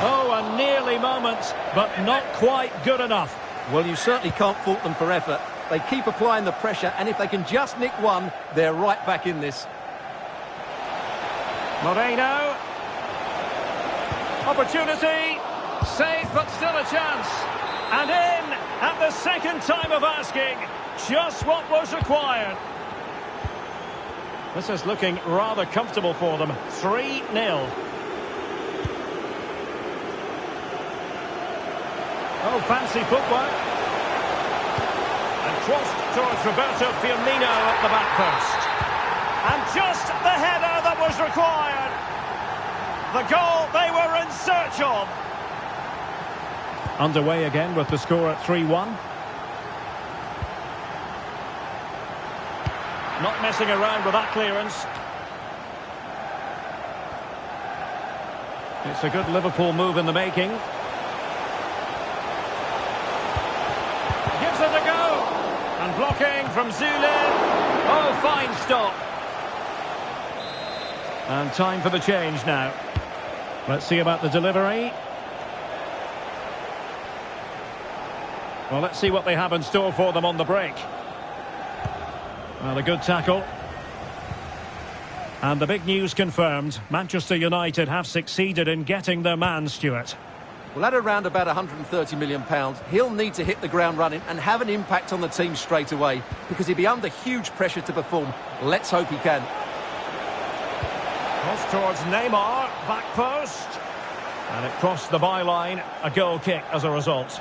Oh, a nearly moment, but not quite good enough. Well, you certainly can't fault them for effort. They keep applying the pressure, and if they can just nick one, they're right back in this. Moreno. Opportunity. Safe, but still a chance. And in at the second time of asking. Just what was required. This is looking rather comfortable for them. 3-0. Oh, fancy footwork. And crossed towards Roberto Firmino at the back post. And just the header that was required. The goal they were in search of. Underway again with the score at 3-1. Not messing around with that clearance. It's a good Liverpool move in the making. Gives it a go. And blocking from Zulin. Oh, fine stop. And time for the change now. Let's see about the delivery. Well, let's see what they have in store for them on the break. Well, a good tackle. And the big news confirmed. Manchester United have succeeded in getting their man, Stuart. Well, at around about £130 million, he'll need to hit the ground running and have an impact on the team straight away, because he'll be under huge pressure to perform. Let's hope he can. Cross towards Neymar, back post. And it crossed the byline, a goal kick as a result.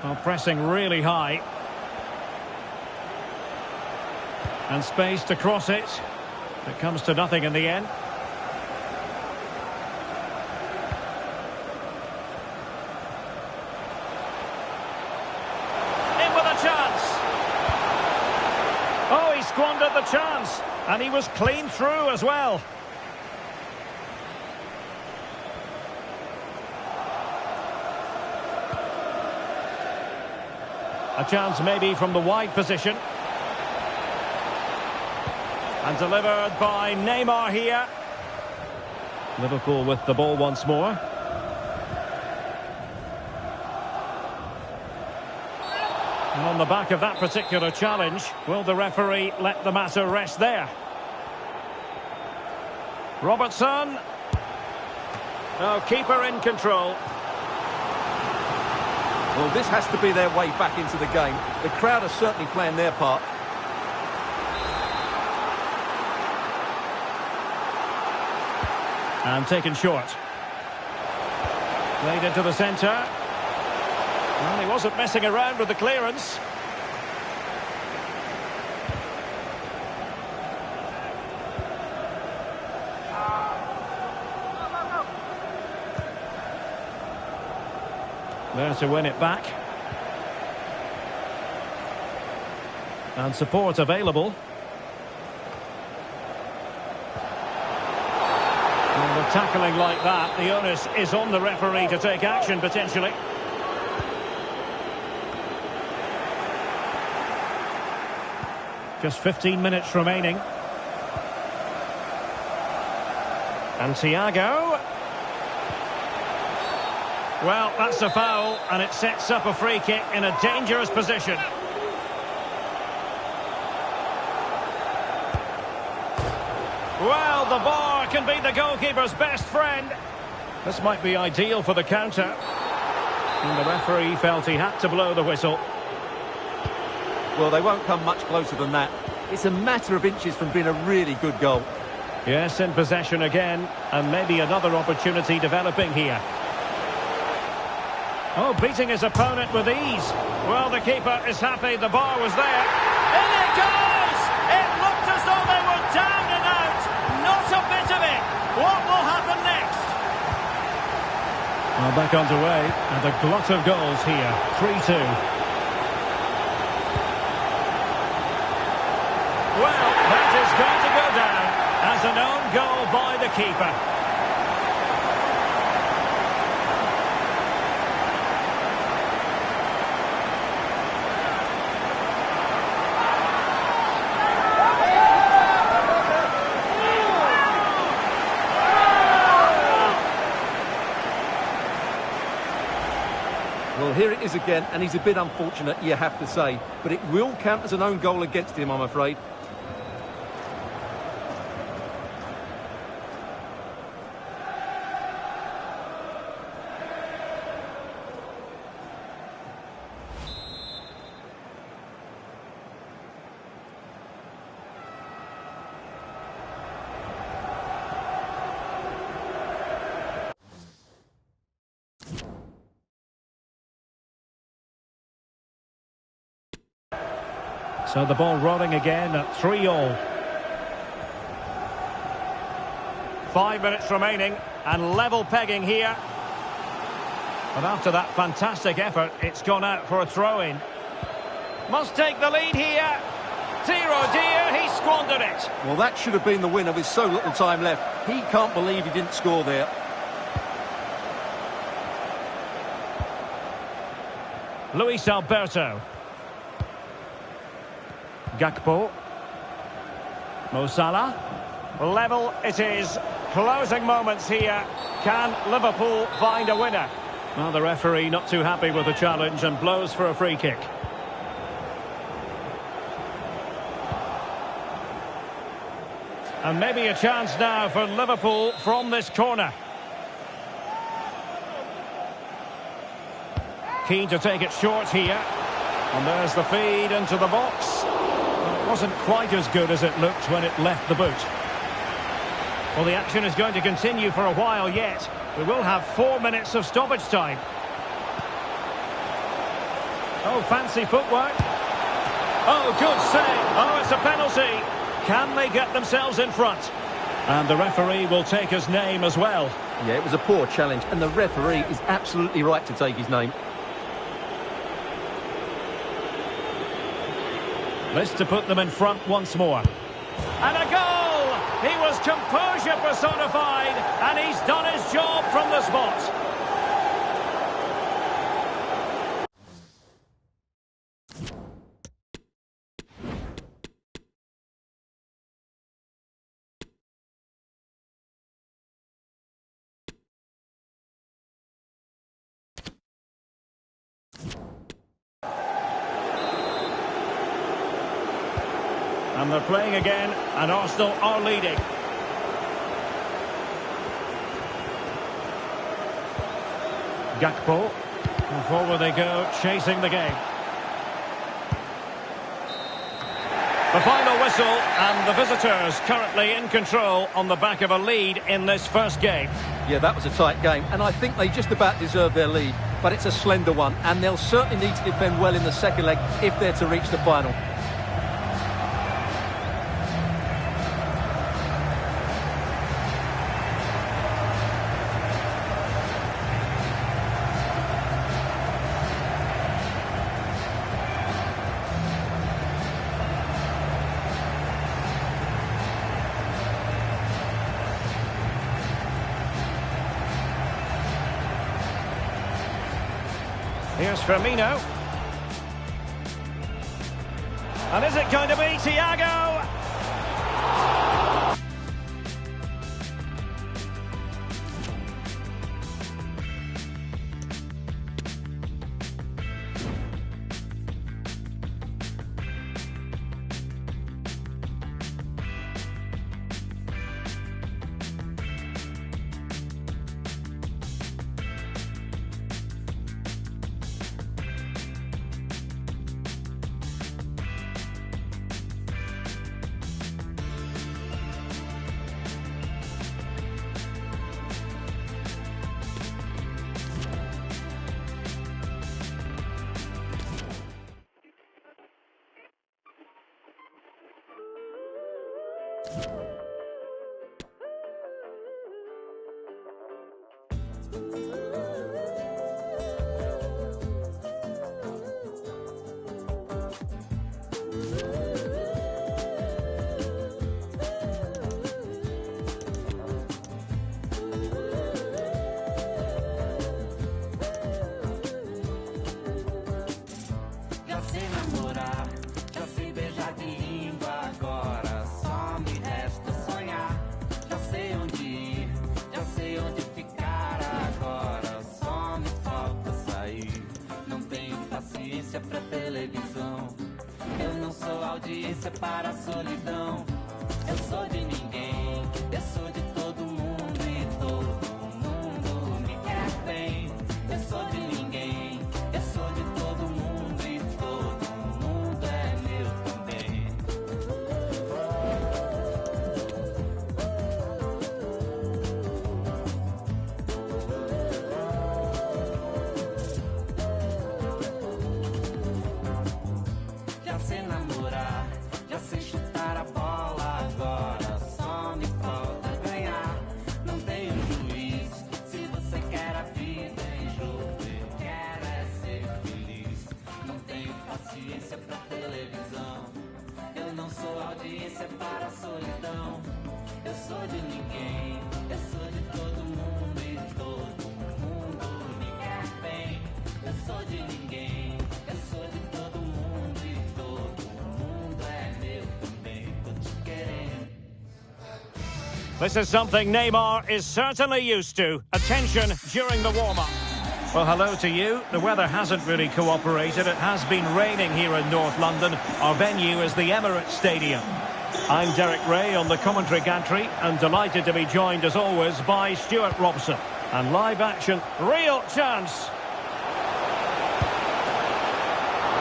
Well, pressing really high. And space to cross it. It comes to nothing in the end. In with a chance. Oh, he squandered the chance. And he was clean through as well. A chance maybe from the wide position. And delivered by Neymar here. Liverpool with the ball once more. And on the back of that particular challenge, will the referee let the matter rest there? Robertson. Oh, keeper in control. Well, this has to be their way back into the game. The crowd are certainly playing their part. And taken short. Played into the centre. Well, he wasn't messing around with the clearance. There to win it back. And support available. And with tackling like that, the onus is on the referee to take action potentially. Just 15 minutes remaining. And Thiago. Well, that's a foul, and it sets up a free kick in a dangerous position. Well, the bar can be the goalkeeper's best friend. This might be ideal for the counter. And the referee felt he had to blow the whistle. Well, they won't come much closer than that. It's a matter of inches from being a really good goal. Yes, in possession again, and maybe another opportunity developing here. Oh, beating his opponent with ease. Well, the keeper is happy the bar was there. In it goes! It looked as though they were down and out. Not a bit of it. What will happen next? Well, back underway, and a glut of goals here. 3-2. Well, that is going to go down as an own goal by the keeper. Well, here it is again, and he's a bit unfortunate, you have to say. But it will count as an own goal against him, I'm afraid. So the ball rolling again at 3-3. 5 minutes remaining and level pegging here. But after that fantastic effort, it's gone out for a throw-in. Must take the lead here. Oh dear, he squandered it. Well, that should have been the winner with so little time left. He can't believe he didn't score there. Luis Alberto. Gakpo. Mo Salah. Level it is. Closing moments here. Can Liverpool find a winner? Well, the referee not too happy with the challenge and blows for a free kick. And maybe a chance now for Liverpool from this corner. Keen to take it short here. And there's the feed into the box. Well, it wasn't quite as good as it looked when it left the boot. Well, the action is going to continue for a while yet. We will have 4 minutes of stoppage time. Oh, fancy footwork. Oh, good save. Oh, it's a penalty. Can they get themselves in front? And the referee will take his name as well. Yeah, it was a poor challenge, and the referee is absolutely right to take his name. This to put them in front once more. And a goal! He was composure personified, and he's done his job from the spot. And they're playing again, and Arsenal are leading. Gakpo. And forward they go, chasing the game. The final whistle, and the visitors currently in control on the back of a lead in this first game. Yeah, that was a tight game, and I think they just about deserve their lead, but it's a slender one, and they'll certainly need to defend well in the second leg if they're to reach the final. Here's Firmino. And is it going to be Thiago? Pra televisão, eu não sou audiência para a solidão. Eu sou de ninguém, eu sou de todo mundo e todo mundo me quer bem. Eu sou de ninguém, eu sou de todo mundo e todo mundo é meu também. Já sei namorar, já sei chutar a bola, agora só me falta ganhar. Não tenho juiz, se você quer a vida em jogo, eu quero é ser feliz. Não tenho paciência pra televisão, eu não sou audiência para a solidão. Eu sou de ninguém, eu sou de todo mundo e todo mundo me quer bem. Eu sou de ninguém, eu sou de todo mundo e todo mundo é meu também. Tô te querendo. This is something Neymar is certainly used to. Attention during the warm-up. Well, hello to you. The weather hasn't really cooperated. It has been raining here in North London. Our venue is the Emirates Stadium. I'm Derek Ray on the commentary gantry and delighted to be joined as always by Stuart Robson. And live action, real chance.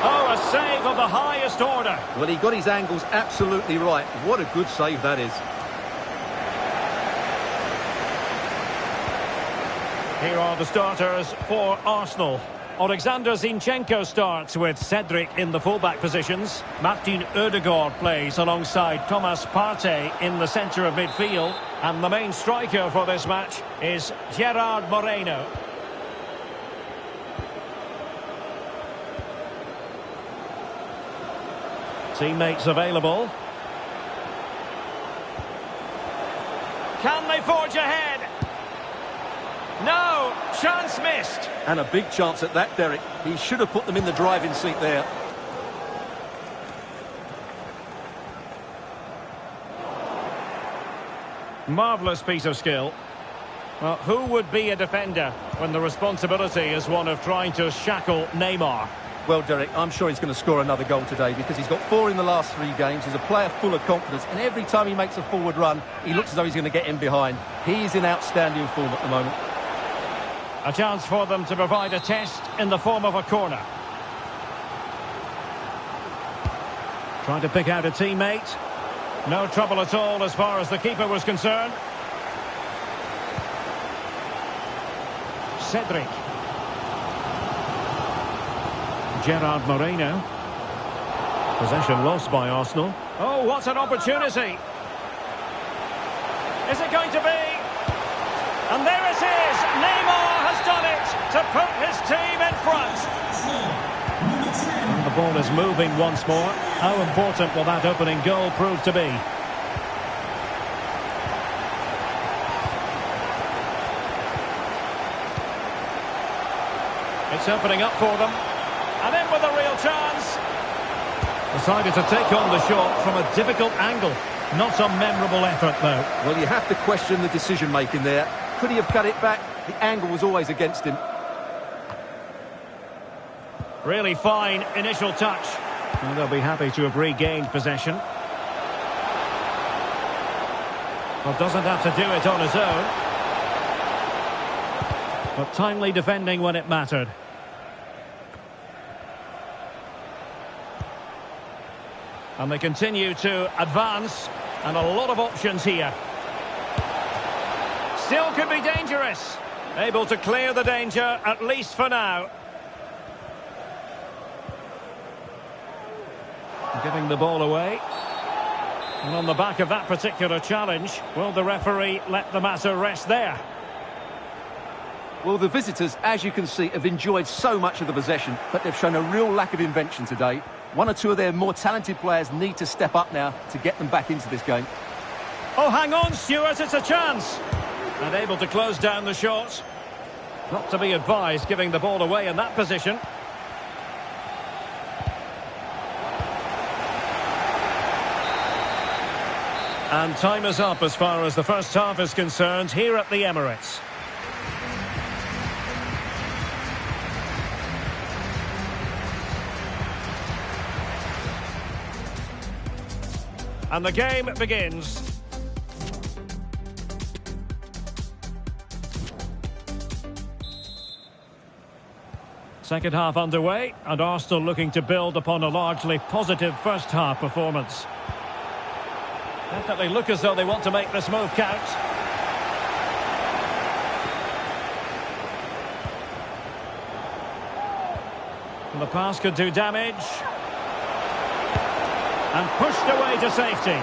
Oh, a save of the highest order. Well, he got his angles absolutely right. What a good save that is. Here are the starters for Arsenal. Alexander Zinchenko starts with Cedric in the fullback positions. Martin Ødegaard plays alongside Thomas Partey in the centre of midfield. And the main striker for this match is Gerard Moreno. Teammates available. Can they forge ahead? No, chance missed. And a big chance at that, Derek. He should have put them in the driving seat there. Marvellous piece of skill. Well, who would be a defender when the responsibility is one of trying to shackle Neymar? Well, Derek, I'm sure he's going to score another goal today because he's got 4 in the last 3 games. He's a player full of confidence, and every time he makes a forward run, he looks as though he's going to get in behind. He's in outstanding form at the moment. A chance for them to provide a test in the form of a corner. Trying to pick out a teammate. No trouble at all as far as the keeper was concerned. Cedric. Gerard Moreno. Possession lost by Arsenal. Oh, what an opportunity. Is it going to be? And there it is. Neymar has done it to put his team in front. And the ball is moving once more. How important will that opening goal prove to be? It's opening up for them. And in with a real chance. Decided to take on the shot from a difficult angle. Not a memorable effort, though. Well, you have to question the decision-making there. Could he have cut it back? The angle was always against him. Really fine initial touch. And they'll be happy to have regained possession. Well, doesn't have to do it on his own. But timely defending when it mattered. And they continue to advance, and a lot of options here. Still could be dangerous. Able to clear the danger, at least for now. Giving the ball away. And on the back of that particular challenge, will the referee let the matter rest there? Well, the visitors, as you can see, have enjoyed so much of the possession, but they've shown a real lack of invention today. 1 or 2 of their more talented players need to step up now to get them back into this game. Oh, hang on, Stuart, it's a chance. And able to close down the shot. Not to be advised giving the ball away in that position. And time is up as far as the first half is concerned here at the Emirates. And the game begins. Second half underway, and Arsenal looking to build upon a largely positive first half performance. Definitely look as though they want to make this move count. And the pass could do damage. And pushed away to safety.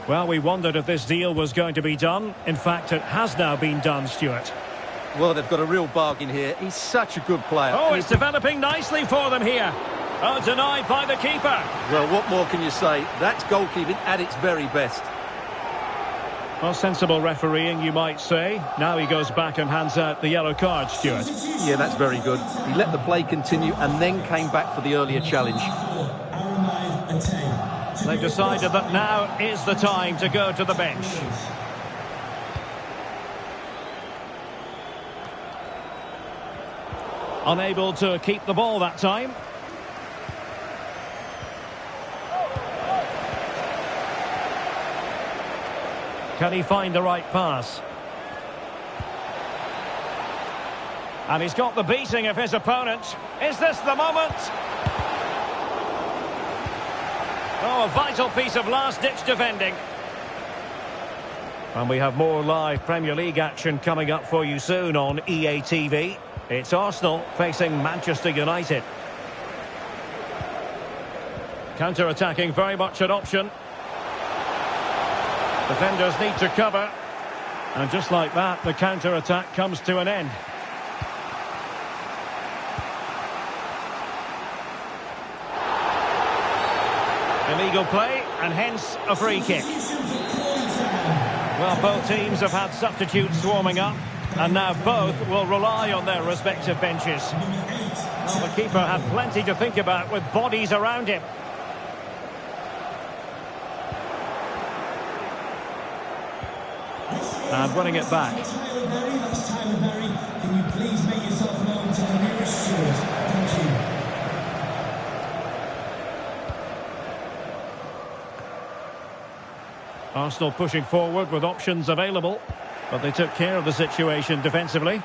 Well, we wondered if this deal was going to be done. In fact, it has now been done, Stuart. Well, they've got a real bargain here. He's such a good player. Oh, it's developing nicely for them here. Oh, denied by the keeper. Well, what more can you say? That's goalkeeping at its very best. Well, sensible refereeing, you might say. Now he goes back and hands out the yellow card, Stuart. Yeah, that's very good. He let the play continue and then came back for the earlier challenge. They've decided that now is the time to go to the bench. Unable to keep the ball that time. Can he find the right pass? And he's got the beating of his opponent. Is this the moment? Oh, a vital piece of last-ditch defending. And we have more live Premier League action coming up for you soon on EA TV. It's Arsenal facing Manchester United. Counter-attacking very much an option. Defenders need to cover. And just like that, the counter-attack comes to an end. Illegal play, and hence a free kick. Well, both teams have had substitutes warming up, and now both will rely on their respective benches. Well, the keeper had plenty to think about with bodies around him. And winning it back. Tyler Berry, that's Tyler Berry. Can you please make yourself known to the nearest steward? Thank you. Arsenal pushing forward with options available, but they took care of the situation defensively.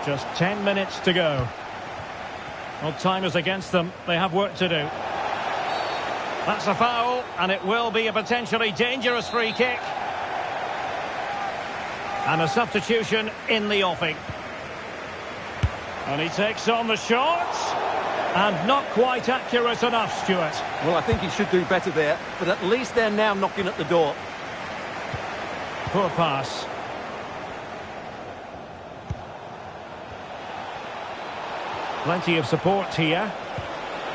Just 10 minutes to go. Well, time is against them. They have work to do. That's a foul, and it will be a potentially dangerous free kick. And a substitution in the offing. And he takes on the shot. And not quite accurate enough, Stuart. Well, I think he should do better there, but at least they're now knocking at the door. Poor pass. Plenty of support here.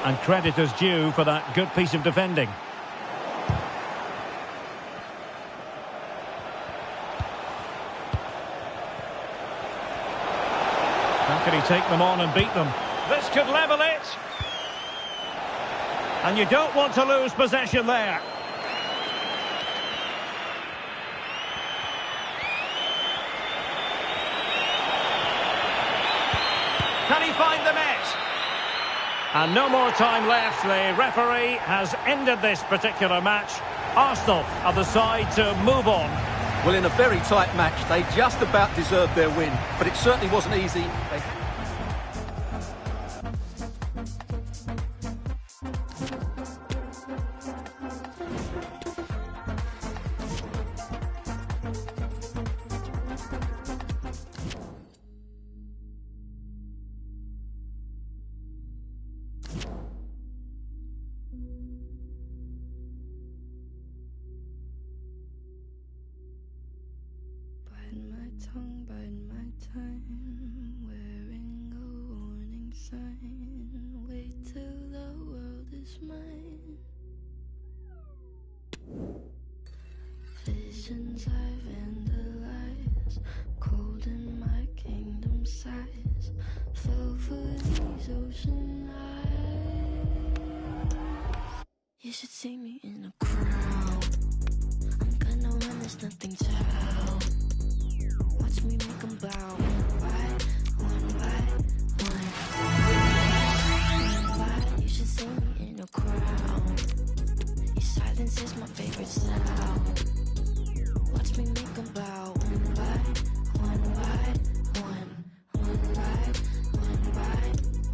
And credit is due for that good piece of defending. How can he take them on and beat them? This could level it. And you don't want to lose possession there. Can he find the net? And no more time left. The referee has ended this particular match. Arsenal are the side to move on. Well, in a very tight match, they just about deserved their win, but it certainly wasn't easy. Tongue bide my time, wearing a warning sign. Wait till the world is mine. Visions I vandalize, cold in my kingdom size. Fell for these ocean eyes. You should see me in a crowd. I'm gonna run, there's nothing to help. Watch me make them bow, one by one. One by, you should see me in a crowd. Your silence is my favorite sound. Watch me make them bow, one by one. One by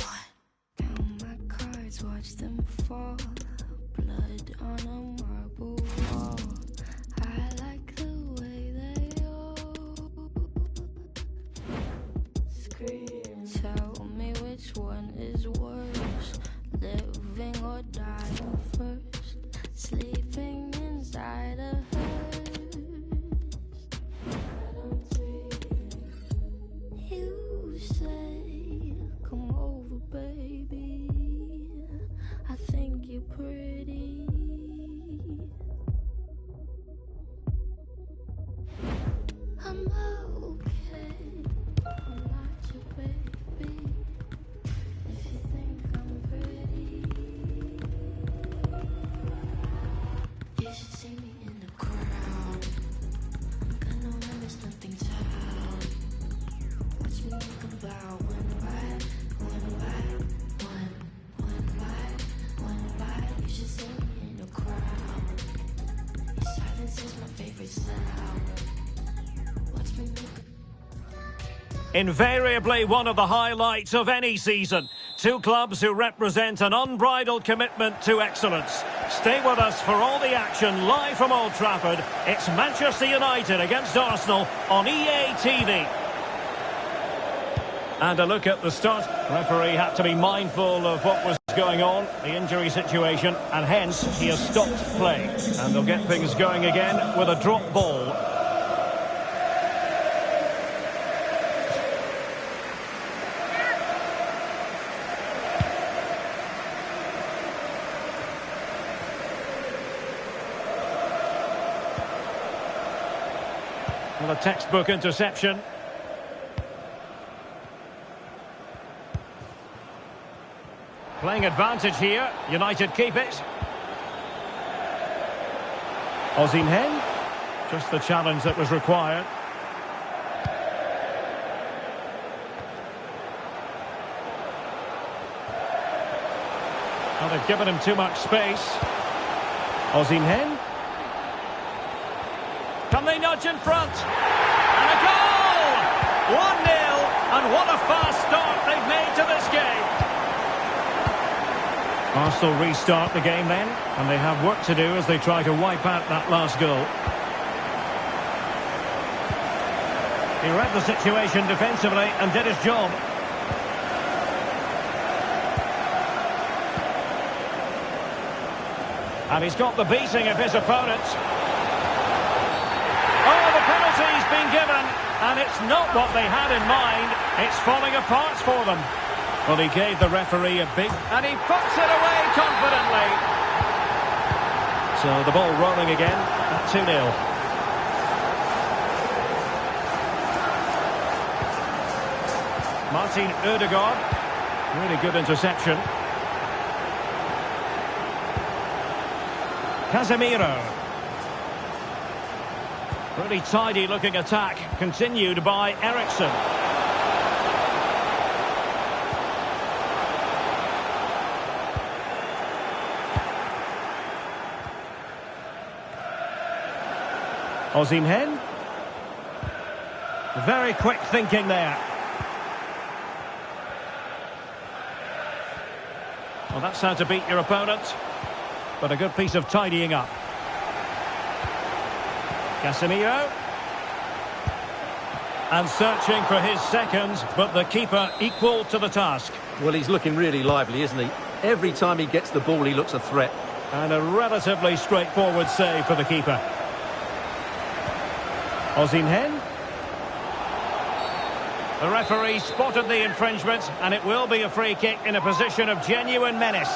one. Count my cards, watch them fall. Blood on a marble wall. I like the way they tell me which one is worse, living or dying first, sleeping inside a hearse. I don't dream. You say, come over, baby. I think you're pretty. I'm okay. I'm not your baby. If you think I'm pretty, you should see me in the crowd. I'm gonna run, there's nothing to help. Watch me make them bow, one by one. One by, you should see me in the crowd. Your silence is my favorite sound. Watch me make them. Invariably one of the highlights of any season. Two clubs who represent an unbridled commitment to excellence. Stay with us for all the action live from Old Trafford. It's Manchester United against Arsenal on EA TV. And a look at the start. Referee had to be mindful of what was going on, the injury situation, and hence he has stopped play. And they'll get things going again with a drop ball. Well, a textbook interception. Playing advantage here. United keep it. Osimhen. Just the challenge that was required. Well, they've given him too much space. Osimhen. Can they nudge in front? And a goal! 1-0, and what a fast start they've made to this game. Arsenal restart the game then, and they have work to do as they try to wipe out that last goal. He read the situation defensively and did his job. And he's got the beating of his opponent. Oh, the penalty's been given, and it's not what they had in mind. It's falling apart for them. Well, he gave the referee a big... and he puts it away confidently. So the ball rolling again at 2-0. Martin Ødegaard. Really good interception. Casemiro. Really tidy looking attack, continued by Eriksen. Osimhen. Very quick thinking there. Well, that's how to beat your opponent. But a good piece of tidying up. Casemiro. And searching for his second, but the keeper equal to the task. Well, he's looking really lively, isn't he? Every time he gets the ball, he looks a threat. And a relatively straightforward save for the keeper. Osimhen. The referee spotted the infringement, and it will be a free kick in a position of genuine menace.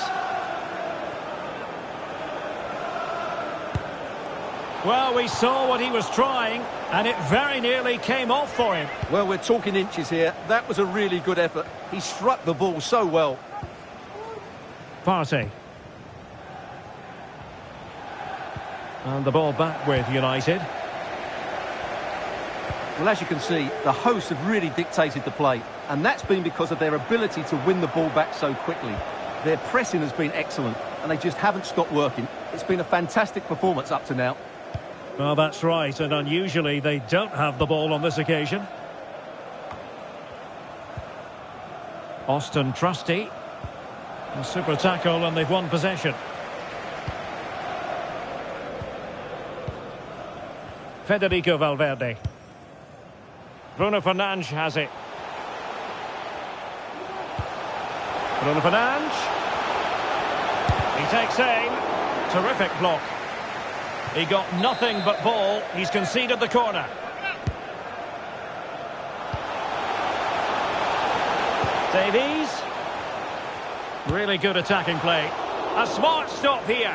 Well, we saw what he was trying, and it very nearly came off for him. Well, we're talking inches here. That was a really good effort. He struck the ball so well. Partey. And the ball back with United. Well, as you can see, the hosts have really dictated the play, and that's been because of their ability to win the ball back so quickly. Their pressing has been excellent, and they just haven't stopped working. It's been a fantastic performance up to now. Well, that's right, and unusually they don't have the ball on this occasion. Austin Trusty. A super tackle, and they've won possession. Federico Valverde. Bruno Fernandes has it. Bruno Fernandes. He takes aim. Terrific block. He got nothing but ball. He's conceded the corner. Davies. Really good attacking play. A smart stop here.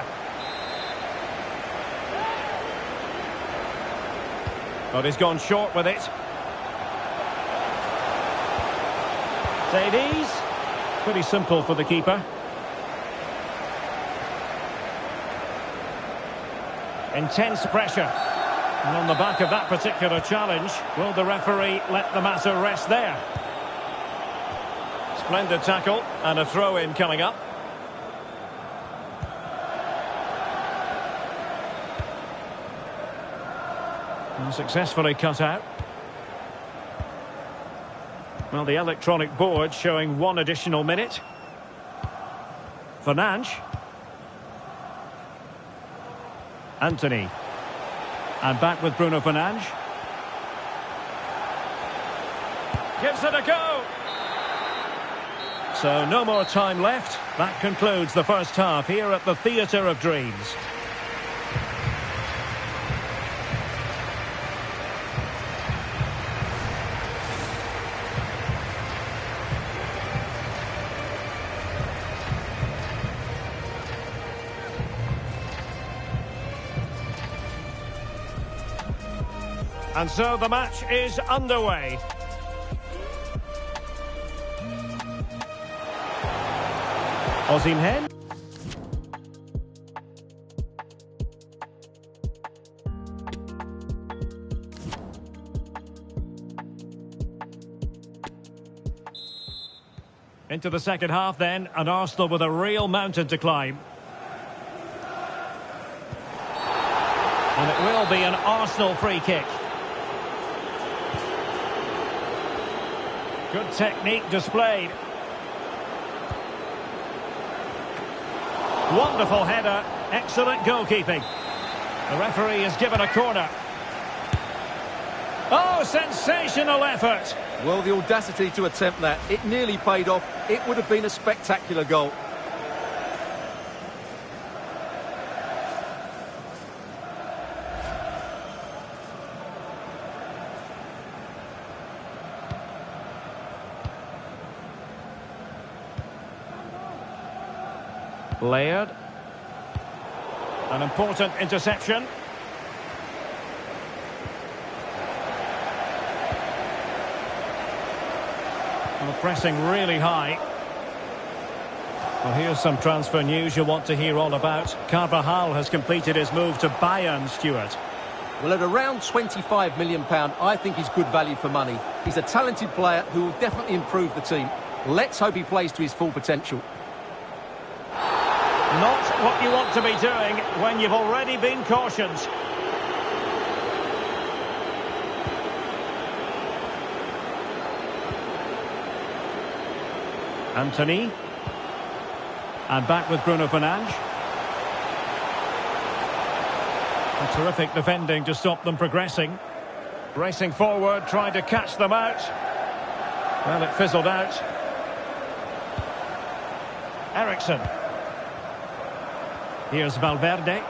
But he's gone short with it. Davies. Pretty simple for the keeper. Intense pressure. And on the back of that particular challenge, will the referee let the matter rest there? Splendid tackle and a throw-in coming up. And successfully cut out. Well, the electronic board showing 1 additional minute. Fernandes. Anthony. And back with Bruno Fernandes. Gives it a go. So no more time left. That concludes the first half here at the Theatre of Dreams. And so the match is underway. Osimhen. Into the second half then, and Arsenal with a real mountain to climb. And it will be an Arsenal free kick. Good technique displayed. Wonderful header, excellent goalkeeping. The referee has given a corner. Oh, sensational effort! Well, the audacity to attempt that, it nearly paid off. It would have been a spectacular goal. Layered. An important interception. Well, pressing really high. Well, here's some transfer news you'll want to hear all about. Carvajal has completed his move to Bayern, Stuart. Well, at around £25 million, I think he's good value for money. He's a talented player who will definitely improve the team. Let's hope he plays to his full potential. Not what you want to be doing when you've already been cautioned. Anthony. And back with Bruno Fernandes. A terrific defending to stop them progressing. Racing forward, trying to catch them out. Well, it fizzled out. Ericsson. Here's Valverde.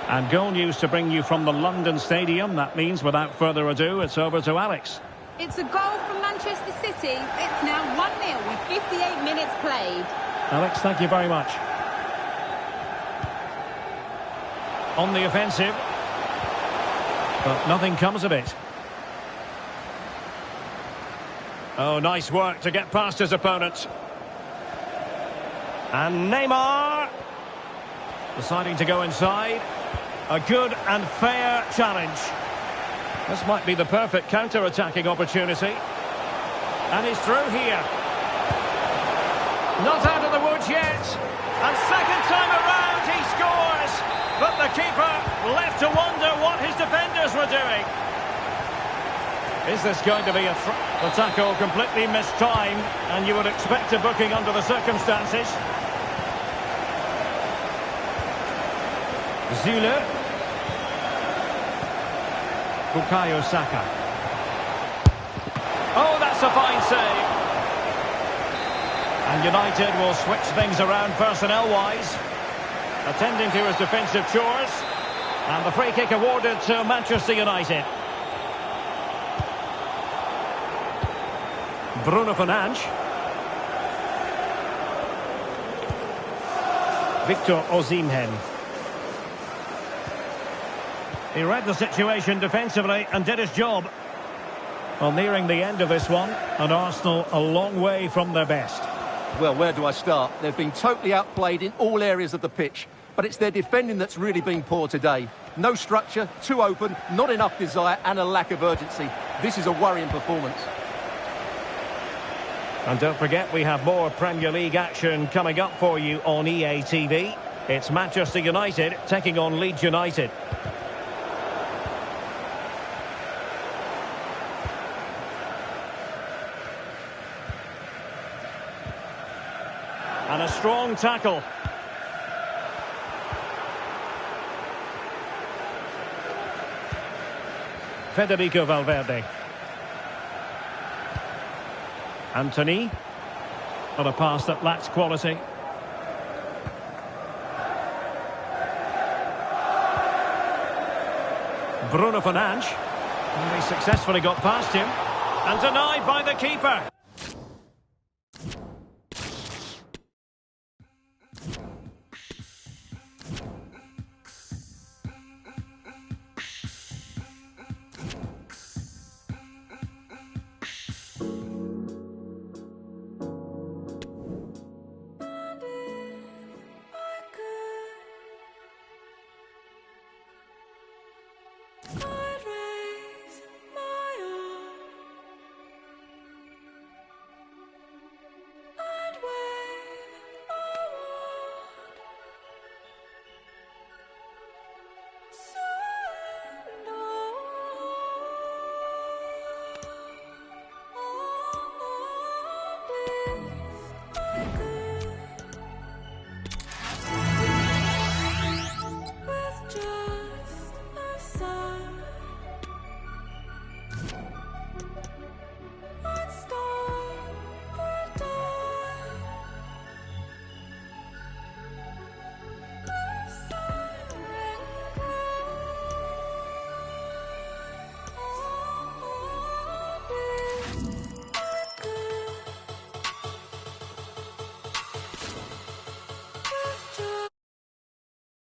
And goal news to bring you from the London Stadium. That means, without further ado, it's over to Alex. It's a goal from Manchester City. It's now 1-0 with 58 minutes played. Alex, thank you very much. On the offensive. But nothing comes of it. Oh, nice work to get past his opponent. And Neymar deciding to go inside. A good and fair challenge. This might be the perfect counter-attacking opportunity. And he's through here. Not out of the woods yet. And second time around he scores. But the keeper left to wonder what his defenders were doing. Is this going to be the tackle completely mistimed? And you would expect a booking under the circumstances. Zule. Bukayo Saka. Oh, that's a fine save. And United will switch things around personnel-wise. Attending to his defensive chores. And the free kick awarded to Manchester United. Bruno Fernandes. Victor Osimhen. He read the situation defensively and did his job. Well, nearing the end of this one, and Arsenal a long way from their best. Well, where do I start? They've been totally outplayed in all areas of the pitch, but it's their defending that's really been poor today. No structure, too open, not enough desire, and a lack of urgency. This is a worrying performance. And don't forget, we have more Premier League action coming up for you on EA TV. It's Manchester United taking on Leeds United. And a strong tackle. Federico Valverde. Anthony. On a pass that lacks quality. Bruno Fernandes. And he successfully got past him. And denied by the keeper. you.